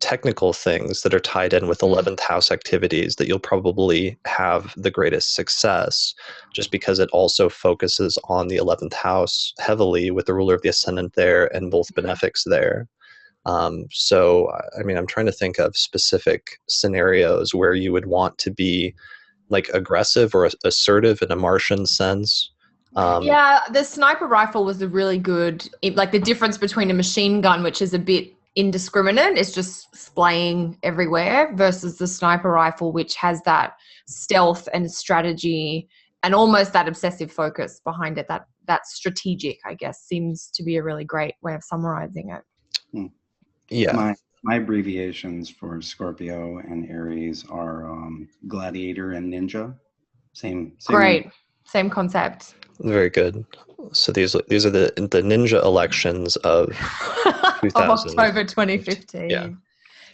technical things that are tied in with 11th house activities that you'll probably have the greatest success, just because it also focuses on the 11th house heavily with the ruler of the ascendant there and both benefics there. So, I mean, I'm trying to think of specific scenarios where you would want to be like aggressive or assertive in a Martian sense. Yeah, the sniper rifle was a really good, like the difference between a machine gun, which is a bit indiscriminate, it's just splaying everywhere, versus the sniper rifle, which has that stealth and strategy and almost that obsessive focus behind it. That strategic, I guess, seems to be a really great way of summarizing it. Yeah. My abbreviations for Scorpio and Aries are gladiator and ninja. Same. Great. Same concept. Very good. So these are the ninja elections of 2000. Of October 2015. Yeah.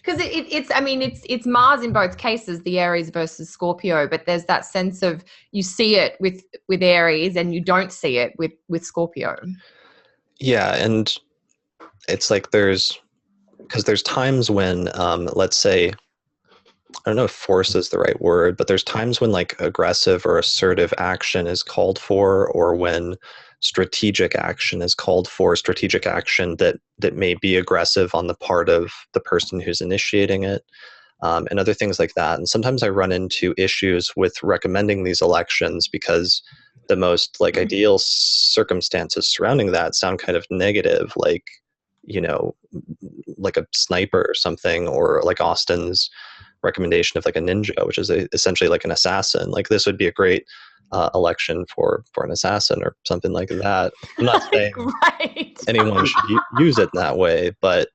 Because it's Mars in both cases, the Aries versus Scorpio, but there's that sense of you see it with Aries and you don't see it with Scorpio. Yeah, and it's like there's times when, let's say, I don't know if force is the right word, but there's times when like aggressive or assertive action is called for, or when strategic action is called for, strategic action that may be aggressive on the part of the person who's initiating it, and other things like that. And sometimes I run into issues with recommending these elections because the most like ideal circumstances surrounding that sound kind of negative, like, you know, like a sniper or something, or like Austin's recommendation of like a ninja, which is essentially like an assassin. Like this would be a great election for an assassin or something like that. I'm not saying anyone should use it in that way, but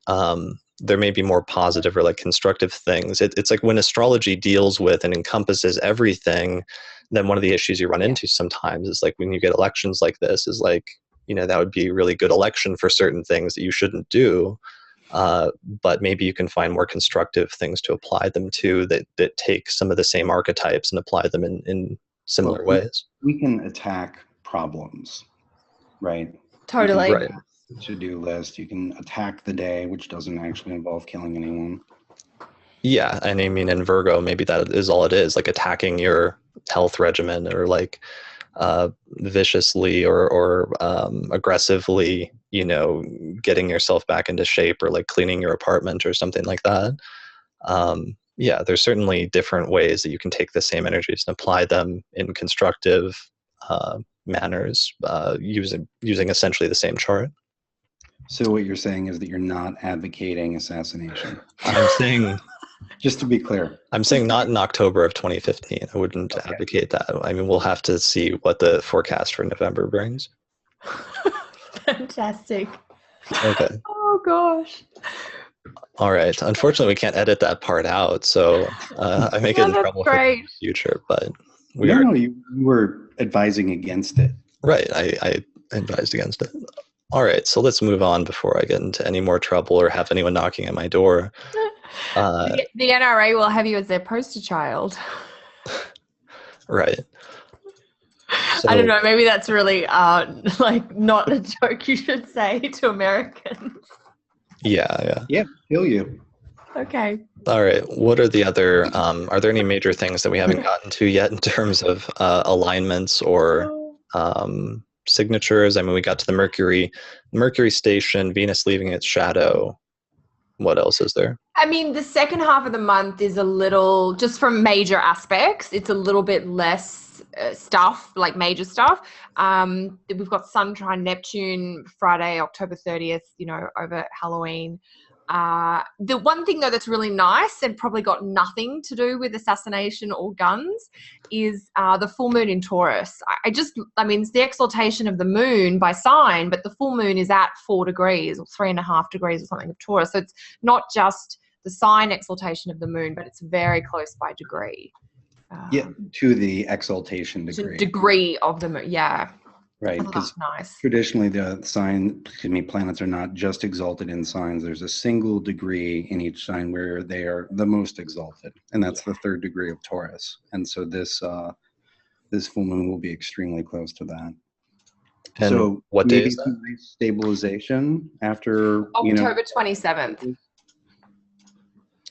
there may be more positive or like constructive things. It's like when astrology deals with and encompasses everything, then one of the issues you run into sometimes is like when you get elections like this is like, you know, that would be a really good election for certain things that you shouldn't do. But maybe you can find more constructive things to apply them to that take some of the same archetypes and apply them in similar ways. We can attack problems, right? Totally. Right. To-do list. You can attack the day, which doesn't actually involve killing anyone. Yeah, and I mean, in Virgo, maybe that is all it is, like attacking your health regimen, or like viciously or aggressively, you know, getting yourself back into shape, or like cleaning your apartment or something like that. Yeah, there's certainly different ways that you can take the same energies and apply them in constructive manners, using essentially the same chart. So what you're saying is that you're not advocating assassination. I'm saying, just to be clear, I'm saying not in October of 2015. I wouldn't advocate that. I mean, we'll have to see what the forecast for November brings. Fantastic. Okay. Oh gosh. All right. Unfortunately, we can't edit that part out, so I may get in trouble for it in the future. But you were advising against it. Right. I advised against it. All right. So let's move on before I get into any more trouble or have anyone knocking at my door. The NRA will have you as their poster child. Right. So, I don't know. Maybe that's really like not a joke you should say to Americans. Yeah. Feel you. Okay. All right. What are the other? Are there any major things that we haven't gotten to yet in terms of alignments or signatures? I mean, we got to the Mercury station, Venus leaving its shadow. What else is there? I mean, the second half of the month is a little, just from major aspects, it's a little bit less stuff, like major stuff. We've got Sun trine Neptune Friday, October 30th, you know, over Halloween. The one thing though that's really nice and probably got nothing to do with assassination or guns is the full moon in Taurus. I mean, it's the exaltation of the moon by sign, but the full moon is at 4 degrees or 3.5 degrees or something of Taurus. So it's not just the sign exaltation of the moon, but it's very close by degree. To the exaltation degree. Degree of the moon, yeah. Right, because nice. Traditionally planets are not just exalted in signs. There's a single degree in each sign where they are the most exalted, and that's the 3rd degree of Taurus. And so this full moon will be extremely close to that. And So what day maybe is that? some nice stabilization after, October 27th.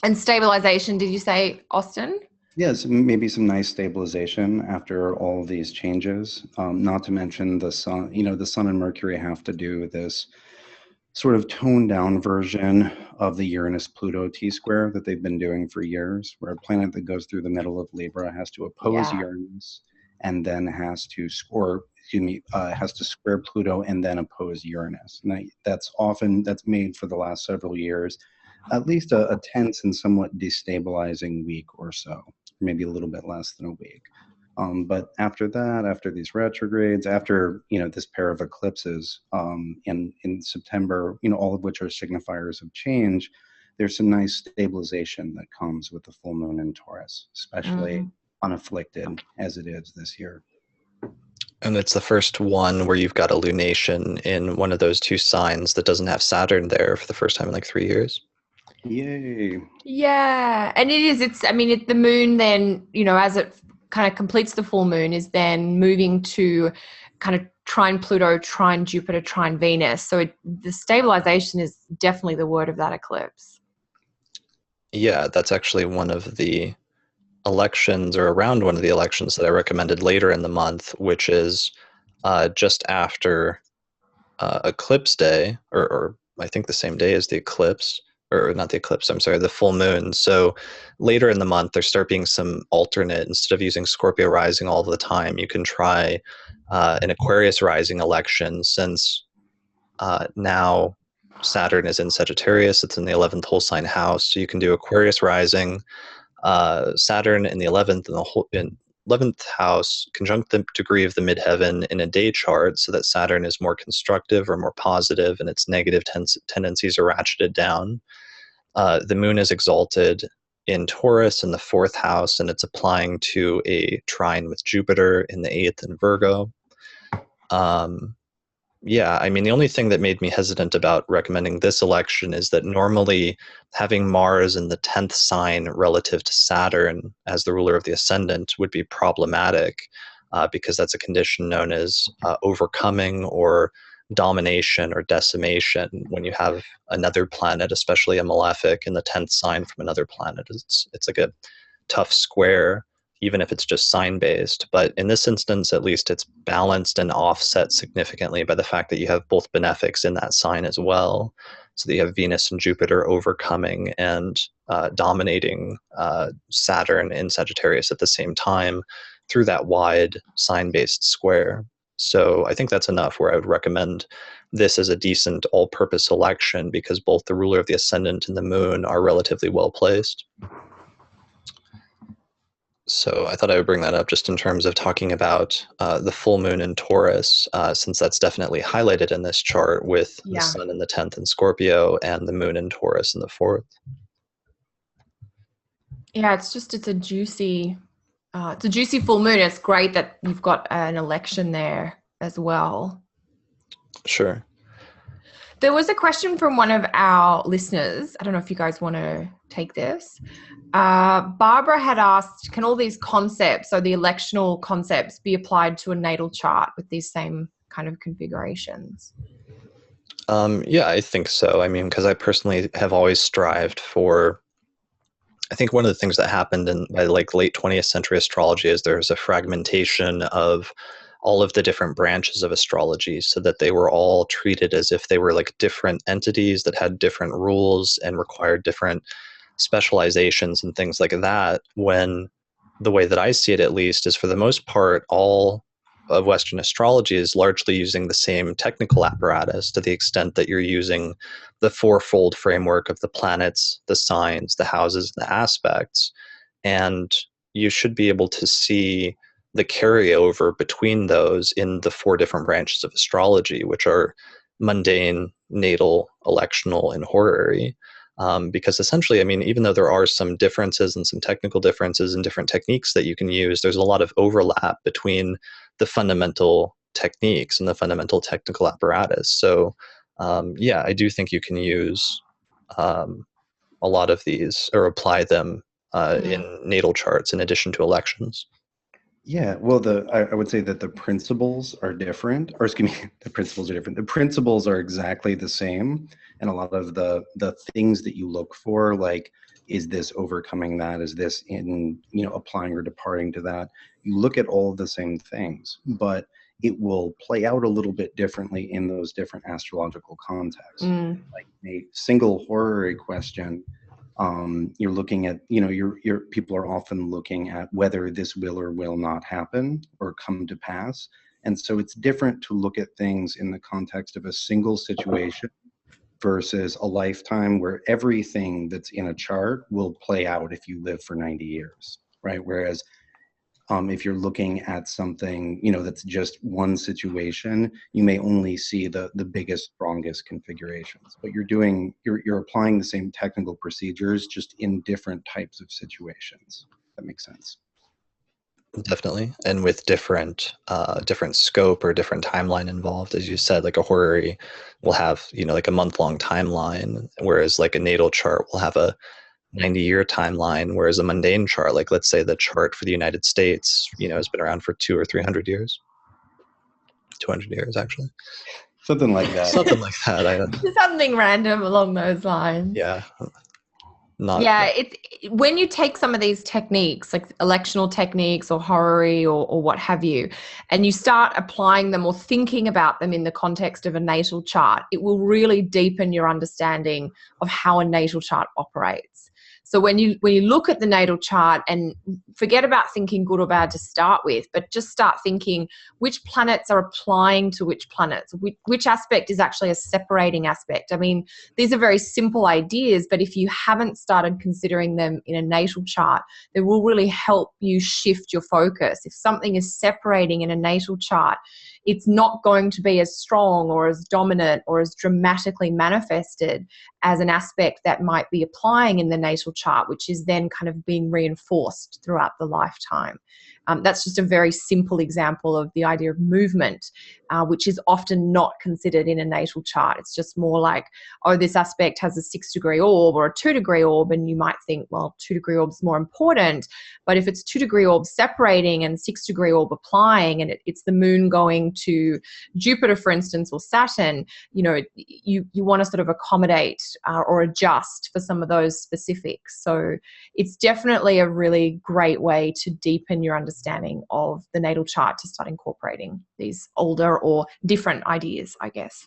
And stabilization, did you say, Austin? Yes, maybe some nice stabilization after all of these changes. Not to mention the sun, the sun and Mercury have to do this sort of toned down version of the Uranus-Pluto T-square that they've been doing for years, where a planet that goes through the middle of Libra has to oppose Yeah. Uranus and then has to square Pluto and then oppose Uranus. And that's made for the last several years at least a tense and somewhat destabilizing week or so, maybe a little bit less than a week. But after that, after these retrogrades, after this pair of eclipses in September, all of which are signifiers of change, there's some nice stabilization that comes with the full moon in Taurus, especially unafflicted as it is this year. And it's the first one where you've got a lunation in one of those two signs that doesn't have Saturn there for the first time in like 3 years. Yay. Yeah, and the moon then, as it kind of completes the full moon, is then moving to kind of trine Pluto, trine Jupiter, trine Venus. So the stabilization is definitely the word of that eclipse. Yeah, that's actually one of the elections, or around one of the elections that I recommended later in the month, which is just after eclipse day, or I think the same day as the eclipse. Or not the eclipse, I'm sorry, the full moon. So later in the month, there start being some alternate, instead of using Scorpio rising all the time, you can try an Aquarius rising election, since now Saturn is in Sagittarius, it's in the 11th whole sign house. So you can do Aquarius rising, Saturn in the 11th, in 11th house, conjunct the degree of the midheaven in a day chart, so that Saturn is more constructive or more positive and its negative tendencies are ratcheted down. The moon is exalted in Taurus in the 4th house, and it's applying to a trine with Jupiter in the 8th in Virgo. Yeah, I mean, the only thing that made me hesitant about recommending this election is that normally having Mars in the 10th sign relative to Saturn as the ruler of the ascendant would be problematic, because that's a condition known as overcoming or domination or decimation. When you have another planet, especially a malefic, in the 10th sign from another planet, it's like a tough square, even if it's just sign-based. But in this instance, at least, it's balanced and offset significantly by the fact that you have both benefics in that sign as well. So that you have Venus and Jupiter overcoming and dominating Saturn in Sagittarius at the same time through that wide sign-based square. So I think that's enough where I would recommend this as a decent all-purpose election, because both the ruler of the ascendant and the moon are relatively well placed. So I thought I would bring that up just in terms of talking about the full moon in Taurus, since that's definitely highlighted in this chart with the sun in the 10th in Scorpio and the moon in Taurus in the 4th. Yeah, it's a juicy full moon. It's great that you've got an election there as well. Sure. There was a question from one of our listeners. I don't know if you guys want to take this. Barbara had asked, can all these concepts, so the electional concepts, be applied to a natal chart with these same kind of configurations? Yeah, I think so. I mean, because I personally have always strived for, I think one of the things that happened by like late 20th century astrology is there's a fragmentation of all of the different branches of astrology, so that they were all treated as if they were like different entities that had different rules and required different specializations and things like that, when the way that I see it, at least, is for the most part, all of Western astrology is largely using the same technical apparatus, to the extent that you're using the fourfold framework of the planets, the signs, the houses, and the aspects. And you should be able to see the carryover between those in the 4 different branches of astrology, which are mundane, natal, electional, and horary. Because essentially, I mean, even though there are some differences and some technical differences and different techniques that you can use, there's a lot of overlap between the fundamental techniques and the fundamental technical apparatus. So, yeah, I do think you can use a lot of these, or apply them in natal charts in addition to elections. Yeah, well, I would say that the principles are different, or excuse me, the principles are different. The principles are exactly the same, and a lot of the things that you look for, like, is this overcoming that? Is this in, applying or departing to that? You look at all of the same things, but it will play out a little bit differently in those different astrological contexts. Mm. Like a single horary question, you're looking at, your people are often looking at whether this will or will not happen or come to pass. And so it's different to look at things in the context of a single situation versus a lifetime where everything that's in a chart will play out if you live for 90 years, right? Whereas if you're looking at something, that's just one situation, you may only see the biggest, strongest configurations. But you're applying the same technical procedures just in different types of situations. That makes sense. Definitely, and with different scope or different timeline involved, as you said. Like a horary will have like a month-long timeline, whereas like a natal chart will have a 90-year timeline, whereas a mundane chart, like let's say the chart for the United States, has been around for 200 or 300 years. 200 years, actually. Something like that. Something like that. Something random along those lines. Yeah. It's when you take some of these techniques, like electional techniques or horary or what have you, and you start applying them or thinking about them in the context of a natal chart, it will really deepen your understanding of how a natal chart operates. So when you look at the natal chart, and forget about thinking good or bad to start with, but just start thinking which planets are applying to which planets, which aspect is actually a separating aspect. I mean, these are very simple ideas, but if you haven't started considering them in a natal chart, they will really help you shift your focus. If something is separating in a natal chart, it's not going to be as strong or as dominant or as dramatically manifested as an aspect that might be applying in the natal chart, which is then kind of being reinforced throughout the lifetime. That's just a very simple example of the idea of movement, which is often not considered in a natal chart. It's just more like, oh, this aspect has a 6-degree orb or a 2-degree orb, and you might think, well, 2-degree orb is more important. But if it's 2-degree orb separating and 6-degree orb applying, and it's the moon going to Jupiter, for instance, or Saturn, you want to sort of accommodate or adjust for some of those specifics. So it's definitely a really great way to deepen your understanding of the natal chart, to start incorporating these older or different ideas, I guess.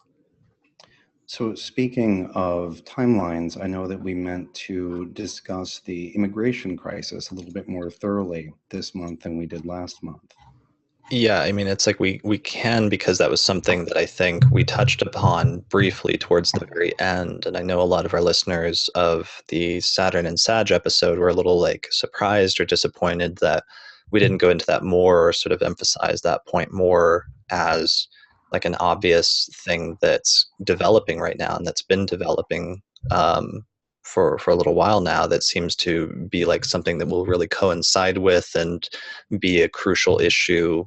So speaking of timelines, I know that we meant to discuss the immigration crisis a little bit more thoroughly this month than we did last month. Yeah, I mean, it's like we can, because that was something that I think we touched upon briefly towards the very end. And I know a lot of our listeners of the Saturn and Sag episode were a little like surprised or disappointed that we didn't go into that more, or sort of emphasize that point more as like an obvious thing that's developing right now, and that's been developing for a little while now, that seems to be like something that will really coincide with and be a crucial issue,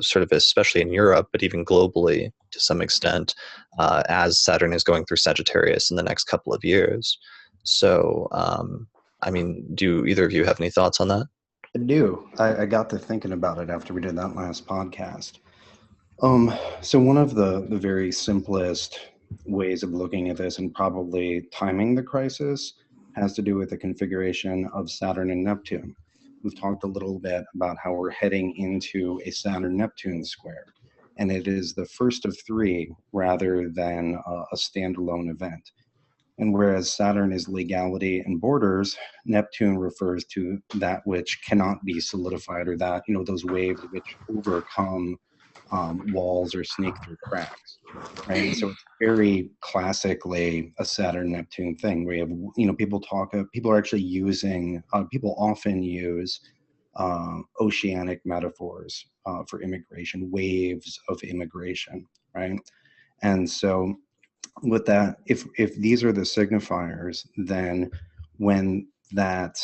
sort of especially in Europe, but even globally to some extent, as Saturn is going through Sagittarius in the next couple of years. So, I mean, do either of you have any thoughts on that? I do. I got to thinking about it after we did that last podcast. So one of the very simplest ways of looking at this, and probably timing the crisis, has to do with the configuration of Saturn and Neptune. We've talked a little bit about how we're heading into a Saturn-Neptune square, and it is the first of 3 rather than a standalone event. And whereas Saturn is legality and borders, Neptune refers to that which cannot be solidified, or that, those waves which overcome walls or sneak through cracks, right? And so it's very classically a Saturn-Neptune thing, where you have, people are actually using, people often use oceanic metaphors for immigration, waves of immigration, right? And so with that, if these are the signifiers, then when that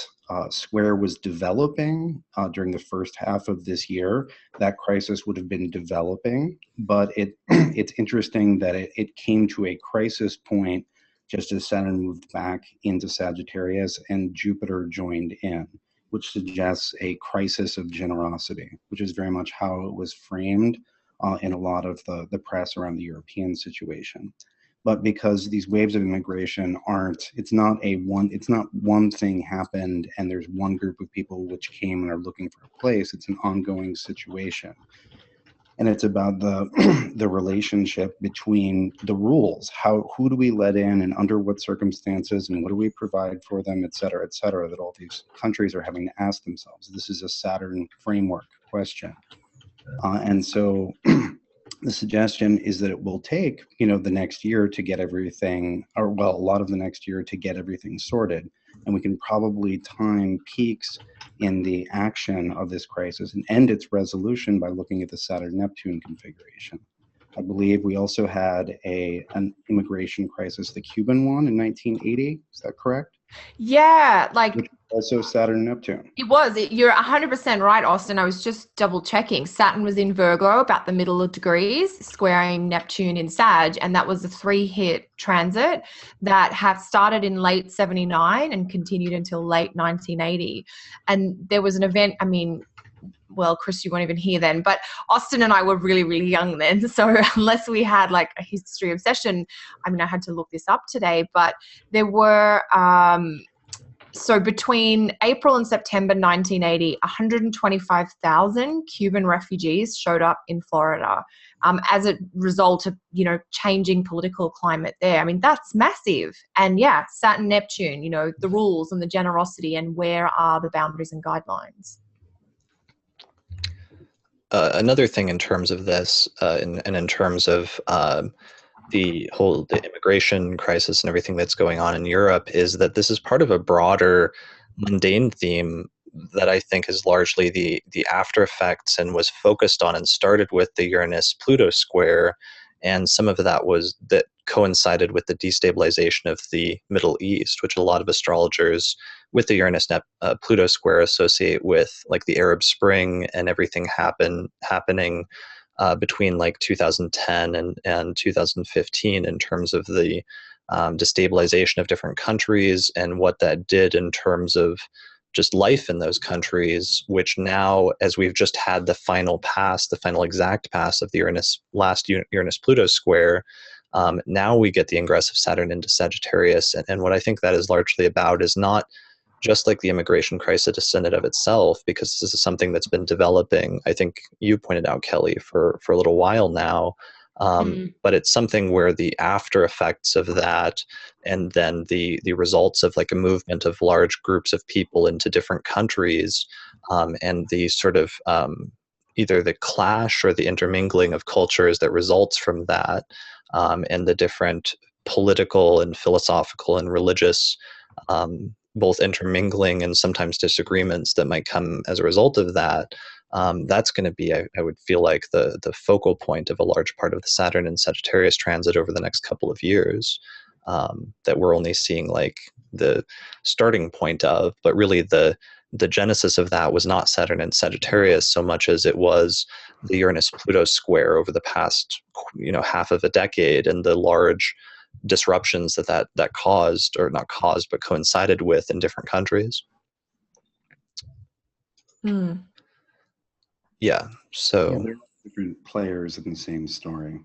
square was developing during the first half of this year, that crisis would have been developing. But it's interesting that it came to a crisis point just as Saturn moved back into Sagittarius and Jupiter joined in. which suggests a crisis of generosity, which is very much how it was framed in a lot of the press around the European situation. But because these waves of immigration it's not one thing happened and there's one group of people which came and are looking for a place. It's an ongoing situation. And it's about the relationship between the rules. Who do we let in and under what circumstances, and what do we provide for them, et cetera, that all these countries are having to ask themselves. This is a Saturn framework question. And so the suggestion is that it will take, the next year to get everything, a lot of the next year to get everything sorted. And we can probably time peaks in the action of this crisis and end its resolution by looking at the Saturn-Neptune configuration. I believe we also had an immigration crisis, the Cuban one in 1980. Is that correct? Yeah, also Saturn-Neptune. It was. You're 100% right, Austin. I was just double checking. Saturn was in Virgo, about the middle of degrees, squaring Neptune in Sag, and that was a 3-hit transit that had started in late 79 and continued until late 1980. And there was an event, Chris, you weren't even here then, but Austin and I were really, really young then. So unless we had a history of session, I had to look this up today, but there were, so between April and September 1980, 125,000 Cuban refugees showed up in Florida as a result of, changing political climate there. That's massive. And yeah, Saturn, Neptune, the rules and the generosity and where are the boundaries and guidelines. Another thing in terms of this, and in terms of the immigration crisis and everything that's going on in Europe, is that this is part of a broader mundane theme that I think is largely the after effects and was focused on and started with the Uranus-Pluto square, and some of that coincided with the destabilization of the Middle East, which a lot of astrologers with the Uranus-Pluto square associate with the Arab Spring and everything happening between 2010 and 2015 in terms of the destabilization of different countries and what that did in terms of just life in those countries, which now, as we've just had the final exact pass of the last Uranus-Pluto square, now we get the ingress of Saturn into Sagittarius. And what I think that is largely about is not just the immigration crisis in and of itself, because this is something that's been developing, I think you pointed out, Kelly, for a little while now. But it's something where the after effects of that, and then the results of a movement of large groups of people into different countries, and the sort of either the clash or the intermingling of cultures that results from that, and the different political and philosophical and religious both intermingling and sometimes disagreements that might come as a result of that. That's going to be, I would feel the focal point of a large part of the Saturn and Sagittarius transit over the next couple of years, that we're only seeing the starting point of, but really the genesis of that was not Saturn and Sagittarius so much as it was the Uranus-Pluto square over the past, half of a decade, and the large disruptions that caused, or not caused, but coincided with in different countries. Yeah, so there are different players in the same story.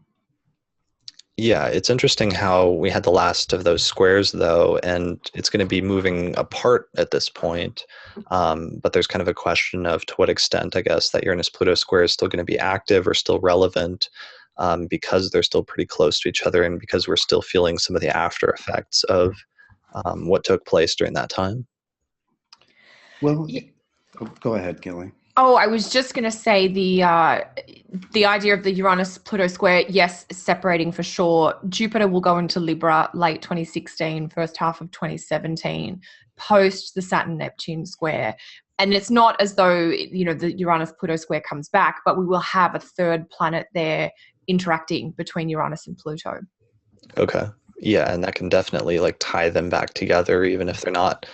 Yeah, it's interesting how we had the last of those squares, though, and it's going to be moving apart at this point. But there's kind of a question of to what extent, I guess, that Uranus-Pluto square is still going to be active or still relevant, because they're still pretty close to each other, and because we're still feeling some of the after effects of what took place during that time. Well, go ahead, Kelly. Oh, I was just going to say the idea of the Uranus-Pluto square, yes, separating for sure. Jupiter will go into Libra late 2016, first half of 2017, post the Saturn-Neptune square. And it's not as though, the Uranus-Pluto square comes back, but we will have a third planet there interacting between Uranus and Pluto. Okay. Yeah, and that can definitely tie them back together, even if they're not,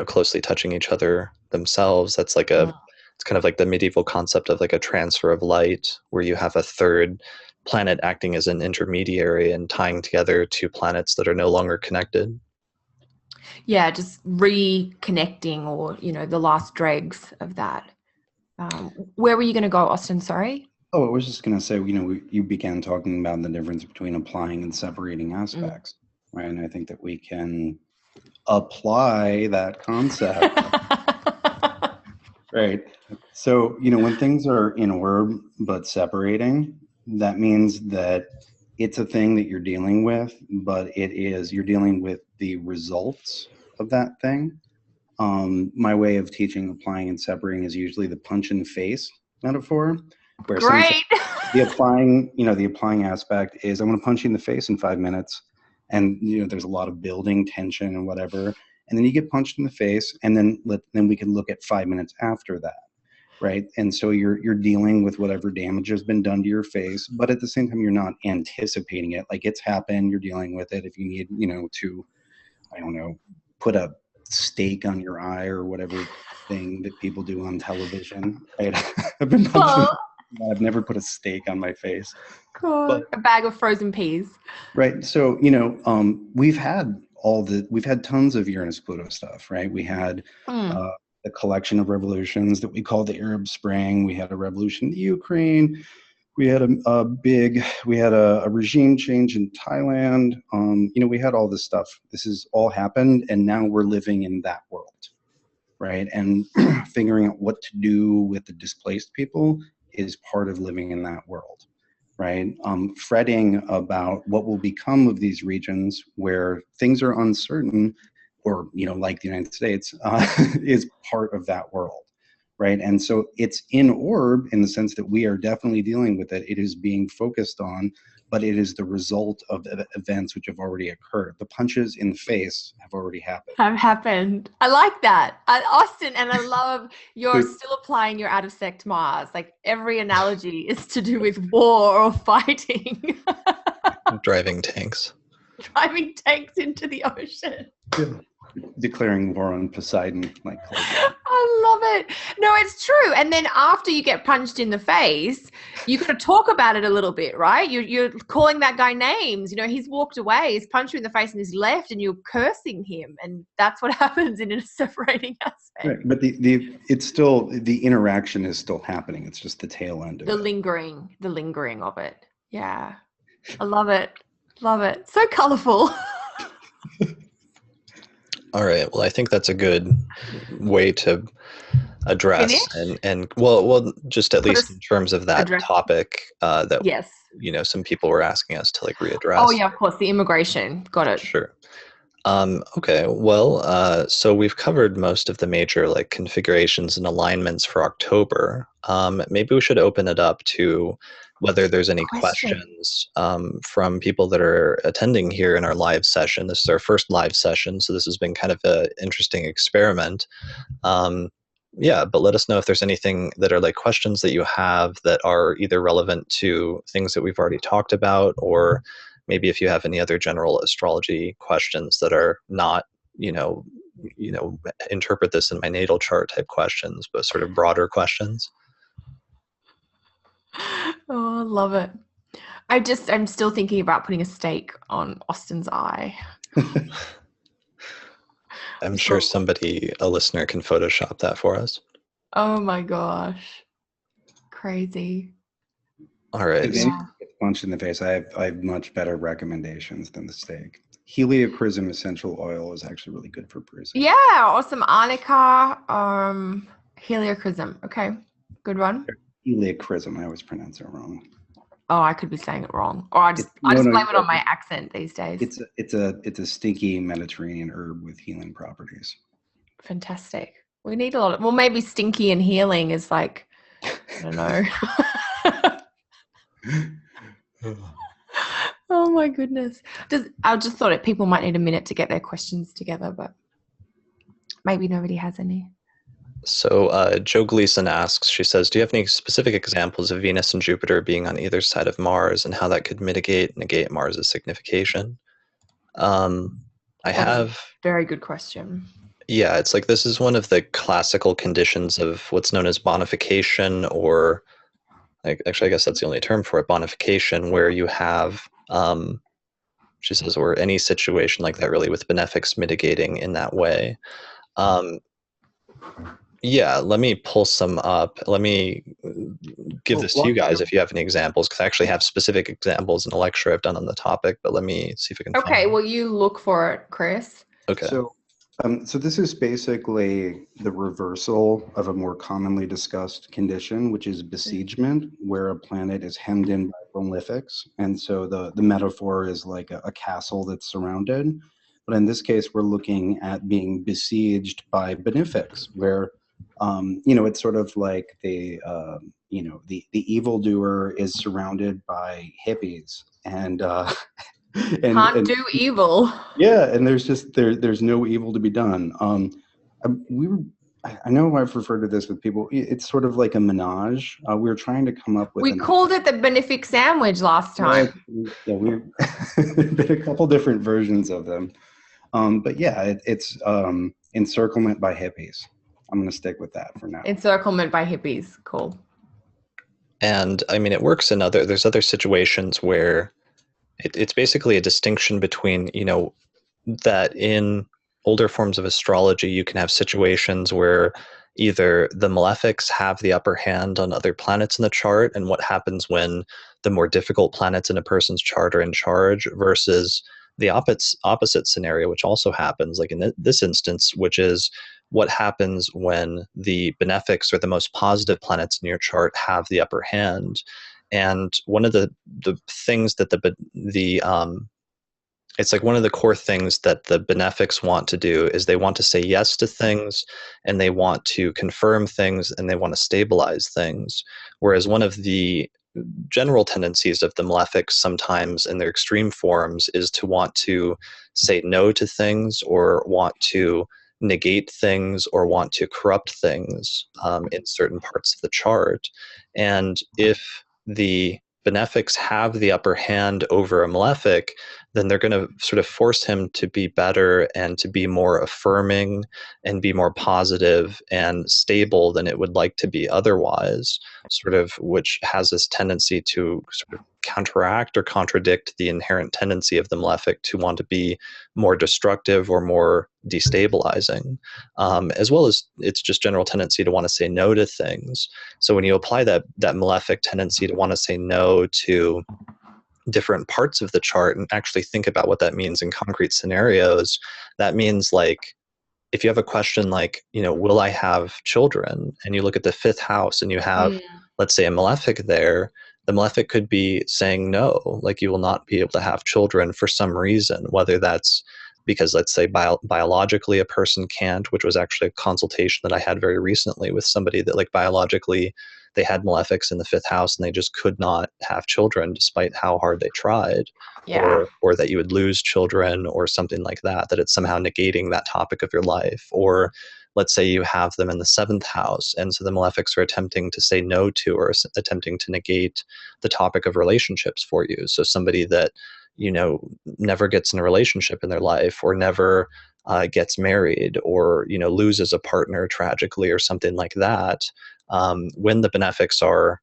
closely touching each other themselves. That's it's kind of like the medieval concept of a transfer of light, where you have a third planet acting as an intermediary and tying together two planets that are no longer connected. Yeah, just reconnecting, or the last dregs of that. Where were you going to go, Austin? Sorry. Oh, I was just going to say, you began talking about the difference between applying and separating aspects, right? And I think that we can apply that concept, right? So, when things are in orb but separating, that means that it's a thing that you're dealing with, but you're dealing with the results of that thing. My way of teaching applying and separating is usually the punch in the face metaphor, where Great. the applying aspect is, I'm going to punch you in the face in 5 minutes, and there's a lot of building tension and whatever, and then you get punched in the face, and then we can look at 5 minutes after that, right? And so you're dealing with whatever damage has been done to your face, but at the same time you're not anticipating it, like it's happened. You're dealing with it. If you need to, I don't know, put a steak on your eye or whatever thing that people do on television, right? I've been punching. I've never put a steak on my face. Cool. But, a bag of frozen peas. Right. So, we've had tons of Uranus Pluto stuff, right? We had a collection of revolutions that we call the Arab Spring. We had a revolution in the Ukraine. We had a regime change in Thailand. We had all this stuff. This has all happened, and now we're living in that world, right? And figuring out what to do with the displaced people is part of living in that world, right? Fretting about what will become of these regions where things are uncertain, or like the United States, is part of that world, right? And so it's in orb in the sense that we are definitely dealing with it. It is being focused on, but it is the result of the events which have already occurred. The punches in the face have already happened. I like that. Austin, and I love you're still applying your out of sect Mars. Like every analogy is to do with war or fighting. Driving tanks. Driving tanks into the ocean. Yeah. Declaring war on Poseidon. I love it. No, it's true. And then after you get punched in the face, you got to talk about it a little bit, right? You're calling that guy names. He's walked away, he's punched you in the face and he's left, and you're cursing him. And that's what happens in a separating aspect. Right. But the interaction is still happening. It's just the tail end of the lingering of it. Yeah. I love it. Love it. So colorful. All right. Well, I think that's a good way to address and just at least in terms of that topic that yes, some people were asking us to readdress. Oh yeah, of course, the immigration. Got it. Sure. Okay. Well, so we've covered most of the major configurations and alignments for October. Maybe we should open it up to whether there's any questions from people that are attending here in our live session. This is our first live session, so this has been kind of an interesting experiment. But let us know if there's anything that are questions that you have that are either relevant to things that we've already talked about, or maybe if you have any other general astrology questions that are not, interpret this in my natal chart type questions, but sort of broader questions. Oh, I love it. I'm still thinking about putting a steak on Austin's eye. I'm sure a listener can Photoshop that for us. Oh my gosh. Crazy. All right. If anyone gets punched in the face, I have much better recommendations than the steak. Heliochrysum essential oil is actually really good for bruising. Yeah, awesome. Arnica, heliochrysum. Okay, good one. Heliochrysum. I always pronounce it wrong. Oh, I could be saying it wrong, or I just blame it on my accent these days. It's a stinky Mediterranean herb with healing properties. Fantastic. We need a lot of. Well, maybe stinky and healing is I don't know. Oh my goodness. I just thought people might need a minute to get their questions together, but maybe nobody has any. So Joe Gleason asks, she says, do you have any specific examples of Venus and Jupiter being on either side of Mars and how that could negate Mars's signification? I have. Very good question. Yeah, it's this is one of the classical conditions of what's known as bonification, or actually, I guess that's the only term for it, bonification, where you have She says, or any situation like that, really, with benefics mitigating in that way. Yeah, let me pull some up. Let me give this to you guys if you have any examples, because I actually have specific examples in a lecture I've done on the topic, but let me see if I can find Okay, them. well, you look for it, Chris. Okay. So this is basically the reversal of a more commonly discussed condition, which is besiegement, where a planet is hemmed in by malefics. And so the metaphor is like a castle that's surrounded. But in this case, we're looking at being besieged by benefics, where it's sort of like the evildoer is surrounded by hippies, and Can't do evil. yeah, and there's no evil to be done. I know I've referred to this with people. It's sort of like a menage. We were trying to come up with. We called it the benefic sandwich last time. Yeah, we've been a couple different versions of them. But yeah, it's encirclement by hippies. I'm going to stick with that for now. Encirclement by hippies. Cool. And I mean, it works in there's other situations where it's basically a distinction between, that in older forms of astrology, you can have situations where either the malefics have the upper hand on other planets in the chart, and what happens when the more difficult planets in a person's chart are in charge, versus the opposite scenario, which also happens, like in this instance, which is what happens when the benefics or the most positive planets in your chart have the upper hand. And one of the things that it's like one of the core things that the benefics want to do is they want to say yes to things, and they want to confirm things, and they want to stabilize things. Whereas one of the general tendencies of the malefics sometimes in their extreme forms is to want to say no to things, or want to negate things, or want to corrupt things in certain parts of the chart. And if the benefics have the upper hand over a malefic, then they're going to sort of force him to be better and to be more affirming and be more positive and stable than it would like to be otherwise, sort of, which has this tendency to sort of counteract or contradict the inherent tendency of the malefic to want to be more destructive or more destabilizing, as well as its just general tendency to want to say no to things. So when you apply that malefic tendency to want to say no to different parts of the chart and actually think about what that means in concrete scenarios, that means, like, if you have a question like, will I have children? And you look at the fifth house and you have, let's say, a malefic there, the malefic could be saying no, like you will not be able to have children for some reason, whether that's because, let's say, biologically a person can't, which was actually a consultation that I had very recently with somebody that, like, biologically they had malefics in the fifth house and they just could not have children despite how hard they tried. Yeah. Or that you would lose children or something like that, that it's somehow negating that topic of your life. Or let's say you have them in the seventh house, and so the malefics are attempting to say no to, or attempting to negate the topic of relationships for you. So somebody that, never gets in a relationship in their life, or never gets married, or, loses a partner tragically or something like that, when the benefics are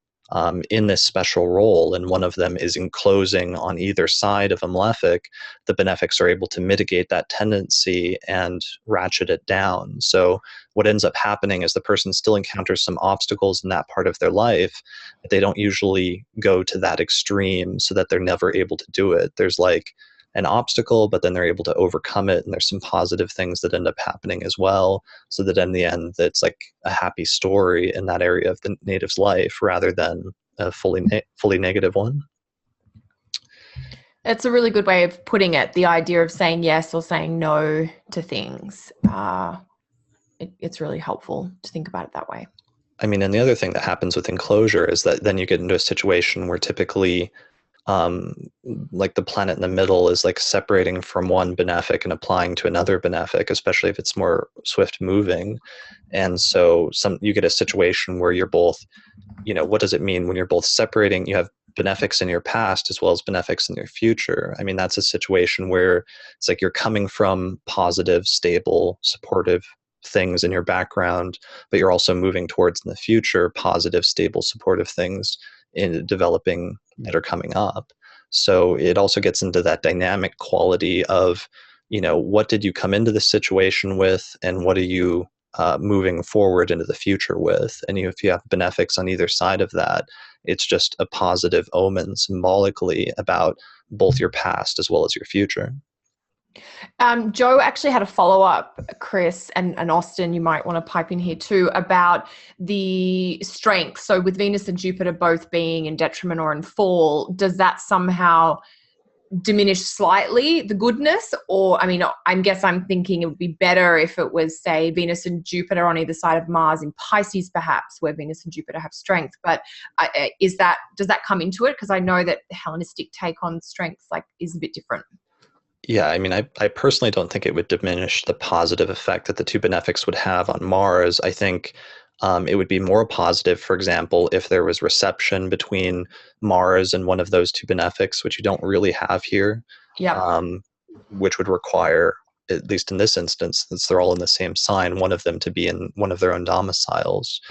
in this special role, and one of them is enclosing on either side of a malefic, the benefics are able to mitigate that tendency and ratchet it down. So what ends up happening is the person still encounters some obstacles in that part of their life, but they don't usually go to that extreme so that they're never able to do it. There's like an obstacle, but then they're able to overcome it, and there's some positive things that end up happening as well, so that in the end it's like a happy story in that area of the native's life rather than a fully negative one. It's a really good way of putting it, the idea of saying yes or saying no to things. It's really helpful to think about it that way. I mean, and the other thing that happens with enclosure is that then you get into a situation where typically like the planet in the middle is like separating from one benefic and applying to another benefic, especially if it's more swift moving. And so you get a situation where you're both, what does it mean when you're both separating? You have benefics in your past as well as benefics in your future. I mean, that's a situation where it's like you're coming from positive, stable, supportive things in your background, but you're also moving towards in the future positive, stable, supportive things in developing that are coming up. So it also gets into that dynamic quality of, what did you come into the situation with, and what are you moving forward into the future with? And if you have benefics on either side of that, it's just a positive omen symbolically about both your past as well as your future. Joe actually had a follow-up, Chris, and Austin, you might want to pipe in here too, about the strength. So with Venus and Jupiter both being in detriment or in fall, does that somehow diminish slightly the goodness? Or, I'm thinking it would be better if it was, say, Venus and Jupiter on either side of Mars in Pisces, perhaps, where Venus and Jupiter have strength. But does that come into it? Because I know that the Hellenistic take on strength is a bit different. Yeah, I personally don't think it would diminish the positive effect that the two benefics would have on Mars. I think it would be more positive, for example, if there was reception between Mars and one of those two benefics, which you don't really have here. Yeah. Which would require, at least in this instance, since they're all in the same sign, one of them to be in one of their own domiciles.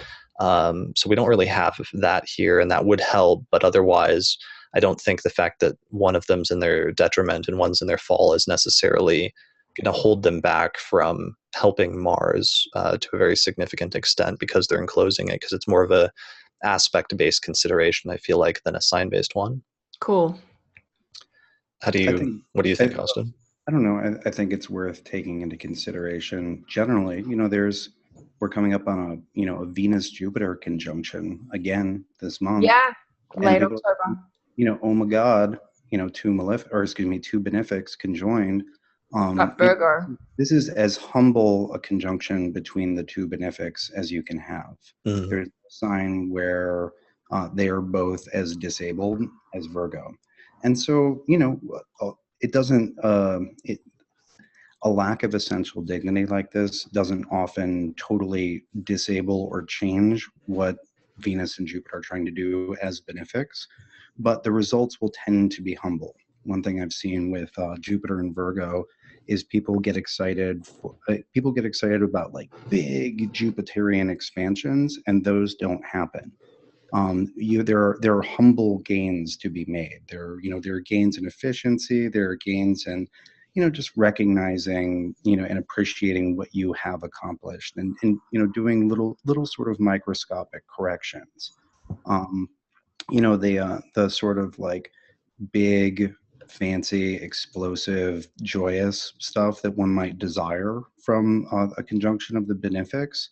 So we don't really have that here, and that would help. But otherwise, I don't think the fact that one of them's in their detriment and one's in their fall is necessarily going to hold them back from helping Mars to a very significant extent, because they're enclosing it, because it's more of a aspect-based consideration, I feel like, than a sign-based one. Cool. What do you think, Austin? I don't know. I think it's worth taking into consideration. Generally, we're coming up on a Venus-Jupiter conjunction again this month. Yeah, late October. Oh my God, two benefics conjoined. Virgo. This is as humble a conjunction between the two benefics as you can have. Mm. There's a sign where they are both as disabled as Virgo. And so, it doesn't, a lack of essential dignity like this doesn't often totally disable or change what Venus and Jupiter are trying to do as benefics, but the results will tend to be humble. One thing I've seen with Jupiter and Virgo is people get excited about big Jupiterian expansions, and those don't happen. There are humble gains to be made. There are gains in efficiency. There are gains in, just recognizing, and appreciating what you have accomplished, and doing little sort of microscopic corrections. The sort of big, fancy, explosive, joyous stuff that one might desire from a conjunction of the benefics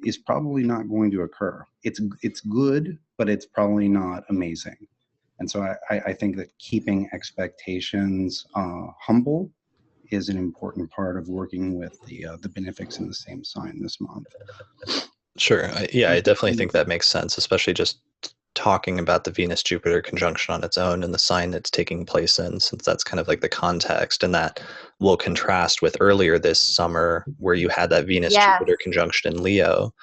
is probably not going to occur. It's good, but it's probably not amazing. And so I think that keeping expectations humble is an important part of working with the benefics in the same sign this month. Sure. I definitely think that makes sense, especially just talking about the Venus-Jupiter conjunction on its own and the sign it's taking place in, since that's kind of the context, and that will contrast with earlier this summer where you had that Venus-Jupiter conjunction in Leo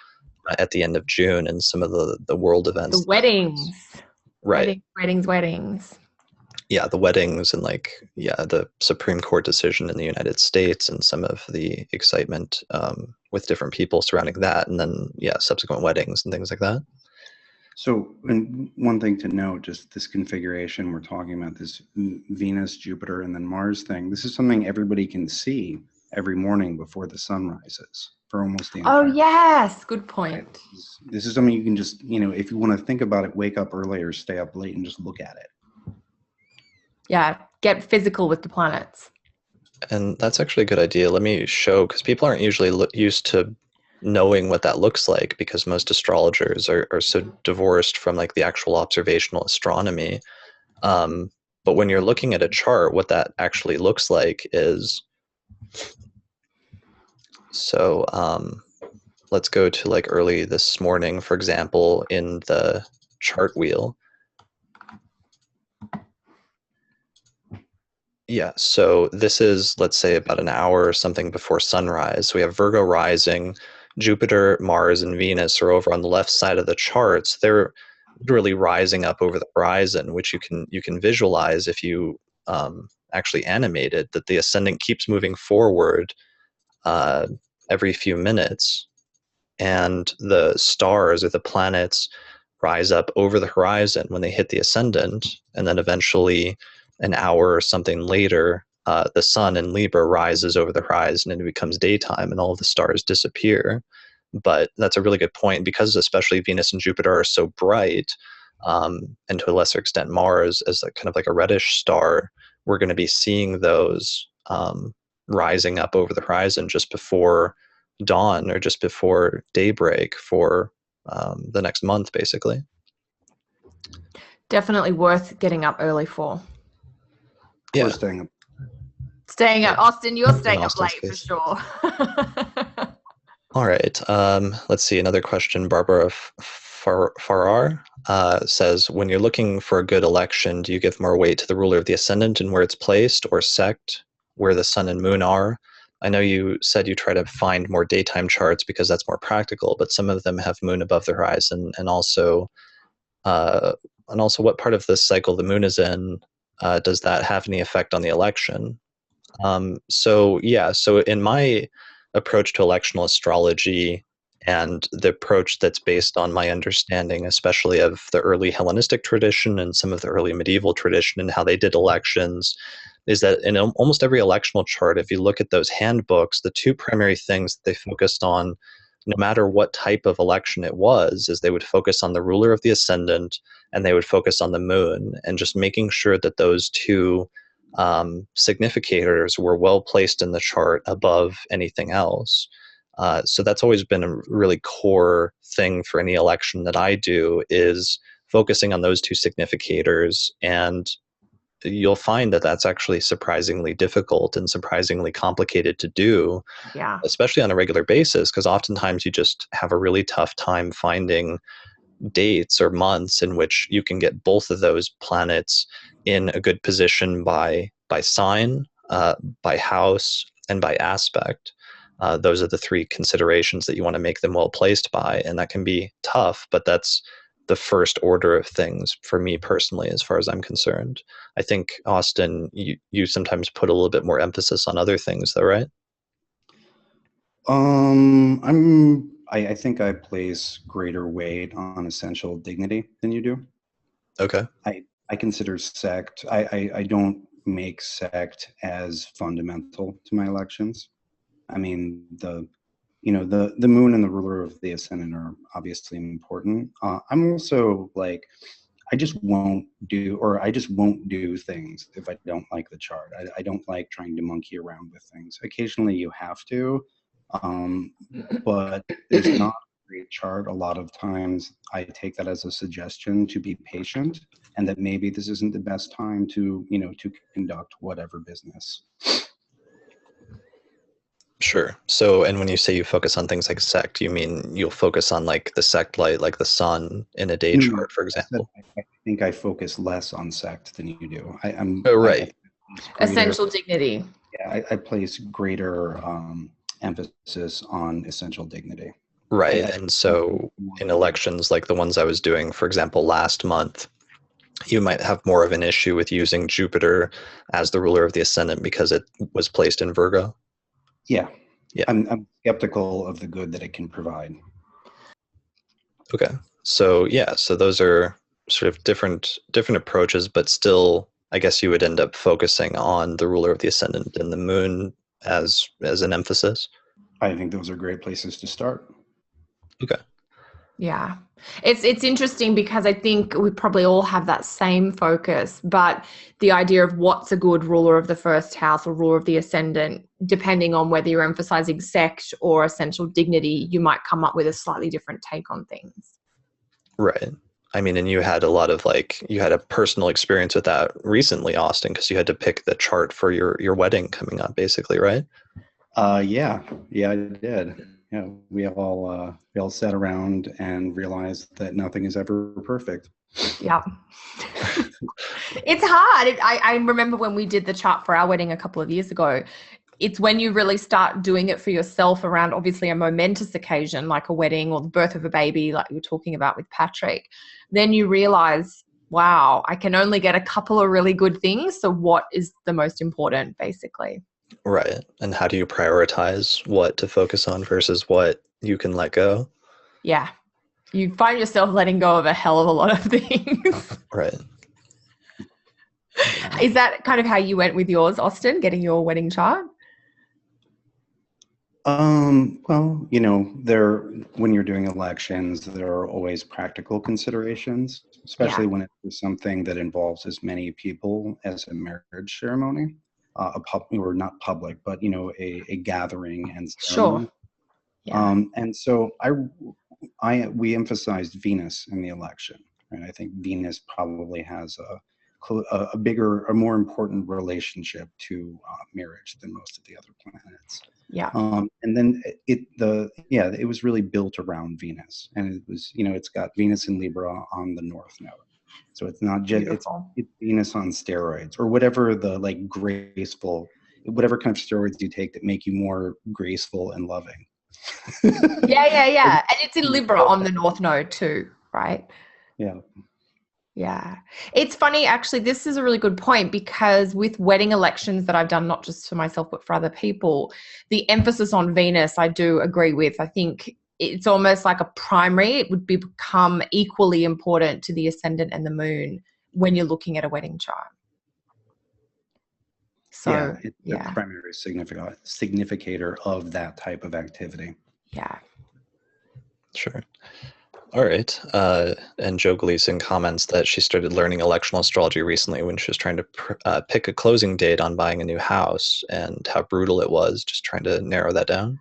at the end of June, and some of the world events. The weddings. Right. Weddings. Yeah, the weddings and the Supreme Court decision in the United States, and some of the excitement with different people surrounding that, and then subsequent weddings and things like that. So, and one thing to note, just this configuration, we're talking about this Venus, Jupiter, and then Mars thing. This is something everybody can see every morning before the sun rises for almost the entire day. Yes, good point. This is something you can just, if you want to think about it, wake up early or stay up late and just look at it. Yeah, get physical with the planets. And that's actually a good idea. Let me show, because people aren't usually used to knowing what that looks like, because most astrologers are so divorced from the actual observational astronomy. But when you're looking at a chart, what that actually looks like is, so let's go to early this morning, for example, in the chart wheel. Yeah, so this is, let's say, about an hour or something before sunrise. So we have Virgo rising. Jupiter, Mars, and Venus are over on the left side of the charts. They're literally rising up over the horizon, which you can visualize if you actually animate it, that the ascendant keeps moving forward every few minutes, and the stars or the planets rise up over the horizon when they hit the ascendant, and then eventually an hour or something later, the sun in Libra rises over the horizon and it becomes daytime and all of the stars disappear. But that's a really good point, because especially Venus and Jupiter are so bright, and to a lesser extent Mars as a kind of like a reddish star, we're going to be seeing those rising up over the horizon just before dawn or just before daybreak for the next month, basically. Definitely worth getting up early for. Yeah. Or staying up. Staying up. Austin, you're staying up Austin's late case. for sure. All right. Let's see. Another question. Barbara Farrar says, when you're looking for a good election, do you give more weight to the ruler of the ascendant and where it's placed, or sect, where the sun and moon are? I know you said you try to find more daytime charts because that's more practical, but some of them have moon above the horizon, and also what part of this cycle the moon is in. Does that have any effect on the election? So in my approach to electional astrology, and the approach that's based on my understanding, especially of the early Hellenistic tradition and some of the early medieval tradition and how they did elections, is that in almost every electional chart, if you look at those handbooks, the two primary things that they focused on, no matter what type of election it was, is they would focus on the ruler of the ascendant and they would focus on the moon, and just making sure that those two significators were well placed in the chart above anything else. So that's always been a really core thing for any election that I do, is focusing on those two significators. And you'll find that that's actually surprisingly difficult and surprisingly complicated to do, Yeah. especially on a regular basis, because oftentimes you just have a really tough time finding dates or months in which you can get both of those planets in a good position by sign, by house, and by aspect. Those are the three considerations that you want to make them well placed by, and that can be tough, but that's the first order of things for me personally, as far as I'm concerned. I think, Austin, you sometimes put a little bit more emphasis on other things, though, right? I think I place greater weight on essential dignity than you do. Okay. I consider sect. I don't make sect as fundamental to my elections. I mean, the moon and the ruler of the ascendant are obviously important. I'm also like, I just won't do things if I don't like the chart. I don't like trying to monkey around with things. Occasionally you have to, but there's not a great chart. A lot of times I take that as a suggestion to be patient, and that maybe this isn't the best time to conduct whatever business. Sure. So, and when you say you focus on things like sect, you mean you'll focus on like the sect light, like the sun in a day chart, for example? I think I focus less on sect than you do. Oh, right. Essential dignity. Yeah, I place greater emphasis on essential dignity. Right. And so in elections like the ones I was doing, for example, last month, you might have more of an issue with using Jupiter as the ruler of the ascendant because it was placed in Virgo. Yeah. Yeah. I'm skeptical of the good that it can provide. Okay. So so those are sort of different approaches, but still, I guess you would end up focusing on the ruler of the ascendant and the moon as an emphasis. I think those are great places to start. Okay. Yeah. It's interesting because I think we probably all have that same focus, but the idea of what's a good ruler of the first house or ruler of the ascendant, depending on whether you're emphasizing sect or essential dignity, you might come up with a slightly different take on things. Right. I mean, and you had you had a personal experience with that recently, Austin, because you had to pick the chart for your wedding coming up, basically, right? Yeah, I did. Yeah, we all sat around and realized that nothing is ever perfect. Yeah. It's hard. I remember when we did the chart for our wedding a couple of years ago, it's when you really start doing it for yourself around obviously a momentous occasion like a wedding or the birth of a baby, like you were talking about with Patrick, then you realize, wow, I can only get a couple of really good things. So what is the most important, basically? Right. And how do you prioritize what to focus on versus what you can let go? Yeah. You find yourself letting go of a hell of a lot of things. Right. Is that kind of how you went with yours, Austin, getting your wedding chart? Well, when you're doing elections, there are always practical considerations, especially when it's something that involves as many people as a marriage ceremony, or not public, but a gathering and ceremony. Sure. Yeah. And so we emphasized Venus in the election, and I think Venus probably has a bigger, a more important relationship to marriage than most of the other planets. Yeah. And then it was really built around Venus, and it was, it's got Venus in Libra on the North Node. So it's not just, it's Venus on steroids, or whatever the graceful, whatever kind of steroids you take that make you more graceful and loving. Yeah. And it's in Libra on the North Node too, right? Yeah. Yeah. It's funny, actually, this is a really good point, because with wedding elections that I've done, not just for myself, but for other people, the emphasis on Venus, I do agree with. I think it's almost like a primary. It would become equally important to the ascendant and the moon when you're looking at a wedding chart. So, it's the primary significator of that type of activity. Yeah. Sure. All right. And Joe Gleason comments that she started learning electional astrology recently when she was trying to pick a closing date on buying a new house, and how brutal it was, just trying to narrow that down.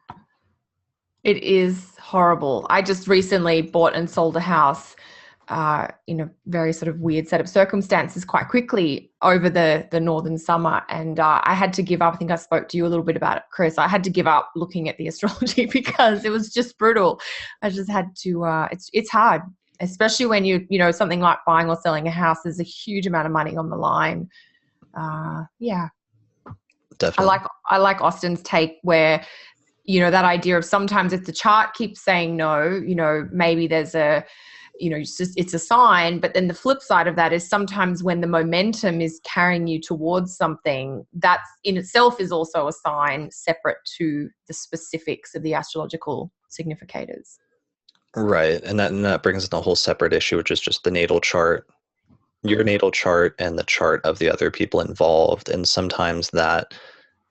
It is horrible. I just recently bought and sold a house in a very sort of weird set of circumstances quite quickly over the northern summer. And I had to give up. I think I spoke to you a little bit about it, Chris. I had to give up looking at the astrology because it was just brutal. I just had to, it's hard, especially when something like buying or selling a house, there's a huge amount of money on the line. Yeah. Definitely. I like Austin's take where, that idea of sometimes if the chart keeps saying no, maybe there's it's a sign, but then the flip side of that is sometimes when the momentum is carrying you towards something, that in itself is also a sign separate to the specifics of the astrological significators. Right. And that brings in a whole separate issue, which is just the natal chart, your natal chart and the chart of the other people involved. And sometimes that,